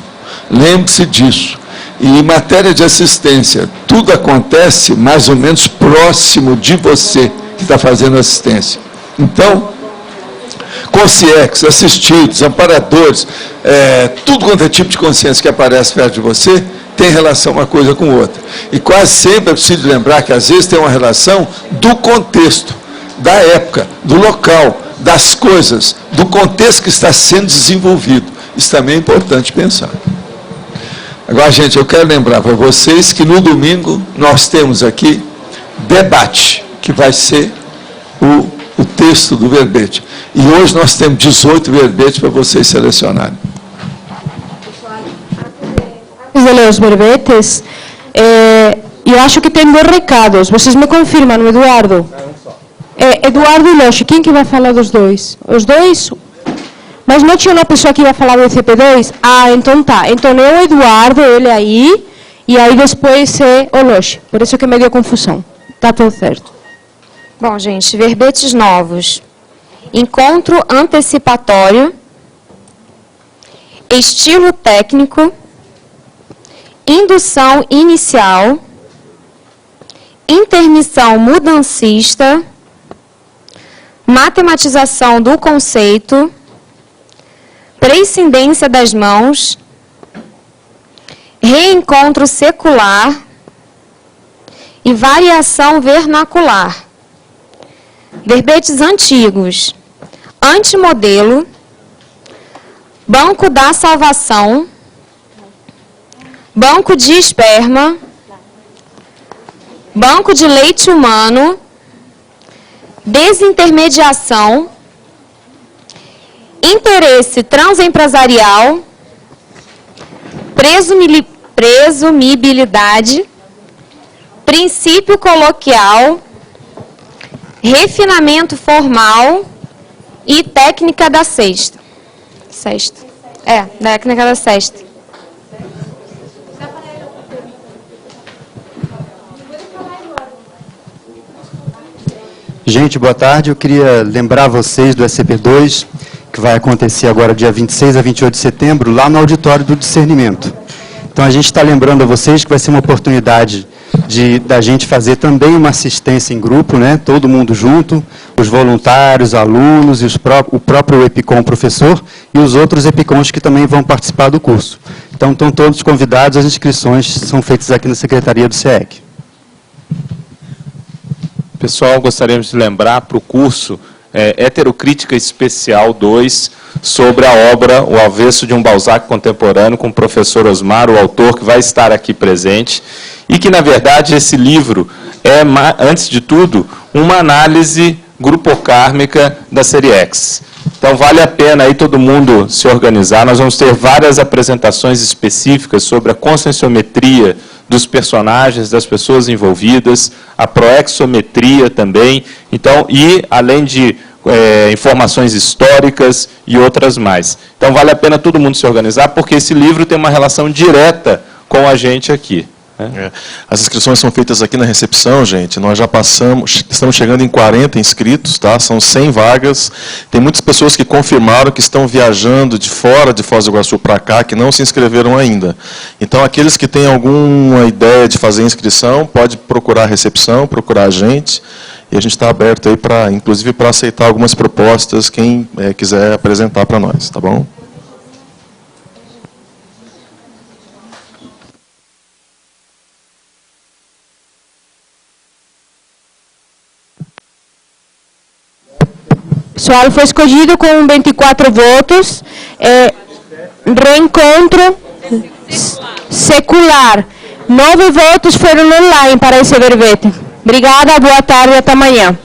Lembre-se disso. E em matéria de assistência, tudo acontece mais ou menos próximo de você que está fazendo assistência. Então, consciências, assistidos, amparadores, tudo quanto é tipo de consciência que aparece perto de você, tem relação uma coisa com outra. E quase sempre é preciso lembrar que às vezes tem uma relação do contexto, da época, do local, das coisas, do contexto que está sendo desenvolvido. Isso também é importante pensar. Agora, gente, eu quero lembrar para vocês que no domingo nós temos aqui debate, que vai ser o texto do verbete. E hoje nós temos 18 verbetes para vocês selecionarem. Antes de ler os verbetes, eu acho que tem 2 recados. Vocês me confirmam, Eduardo? Eduardo e Loche, quem que vai falar dos 2? Os 2? Mas não tinha uma pessoa que ia falar do ECP2? Ah, então tá. Então é o Eduardo, ele aí, e aí depois é o Loche. Por isso que me deu confusão. Tá tudo certo. Bom, gente, verbetes novos. Encontro antecipatório, estilo técnico, indução inicial, intermissão mudancista, matematização do conceito, prescindência das mãos, reencontro secular e variação vernacular. Verbetes antigos: antimodelo, banco da salvação, banco de esperma, banco de leite humano, desintermediação, interesse transempresarial, presumibilidade, princípio coloquial, refinamento formal e técnica da sexta. Técnica da sexta. Gente, boa tarde. Eu queria lembrar vocês do ECP2, que vai acontecer agora dia 26 a 28 de setembro, lá no Auditório do Discernimento. Então, a gente está lembrando a vocês que vai ser uma oportunidade da gente fazer também uma assistência em grupo, né? Todo mundo junto, os voluntários, alunos, e o próprio EPICOM professor e os outros EPICONs que também vão participar do curso. Então, estão todos convidados, as inscrições são feitas aqui na Secretaria do SEEC. Pessoal, gostaríamos de lembrar para o curso Heterocrítica Especial 2, sobre a obra O Avesso de um Balzac Contemporâneo, com o professor Osmar, o autor, que vai estar aqui presente, e que, na verdade, esse livro é, antes de tudo, uma análise grupocármica da série X. Então, vale a pena aí todo mundo se organizar. Nós vamos ter várias apresentações específicas sobre a conscienciometria dos personagens, das pessoas envolvidas, a proexometria também, então, e além de informações históricas e outras mais. Então, vale a pena todo mundo se organizar, porque esse livro tem uma relação direta com a gente aqui. As inscrições são feitas aqui na recepção, gente. Nós já estamos chegando em 40 inscritos, tá? São 100 vagas. Tem muitas pessoas que confirmaram que estão viajando de fora de Foz do Iguaçu para cá, que não se inscreveram ainda. Então, aqueles que têm alguma ideia de fazer inscrição, pode procurar a recepção, procurar a gente. E a gente está aberto aí para, inclusive, para aceitar algumas propostas, quem quiser apresentar para nós, tá bom? Pessoal, foi escolhido com 24 votos. Reencontro secular. 9 votos foram online para esse verbete. Obrigada, boa tarde e até amanhã.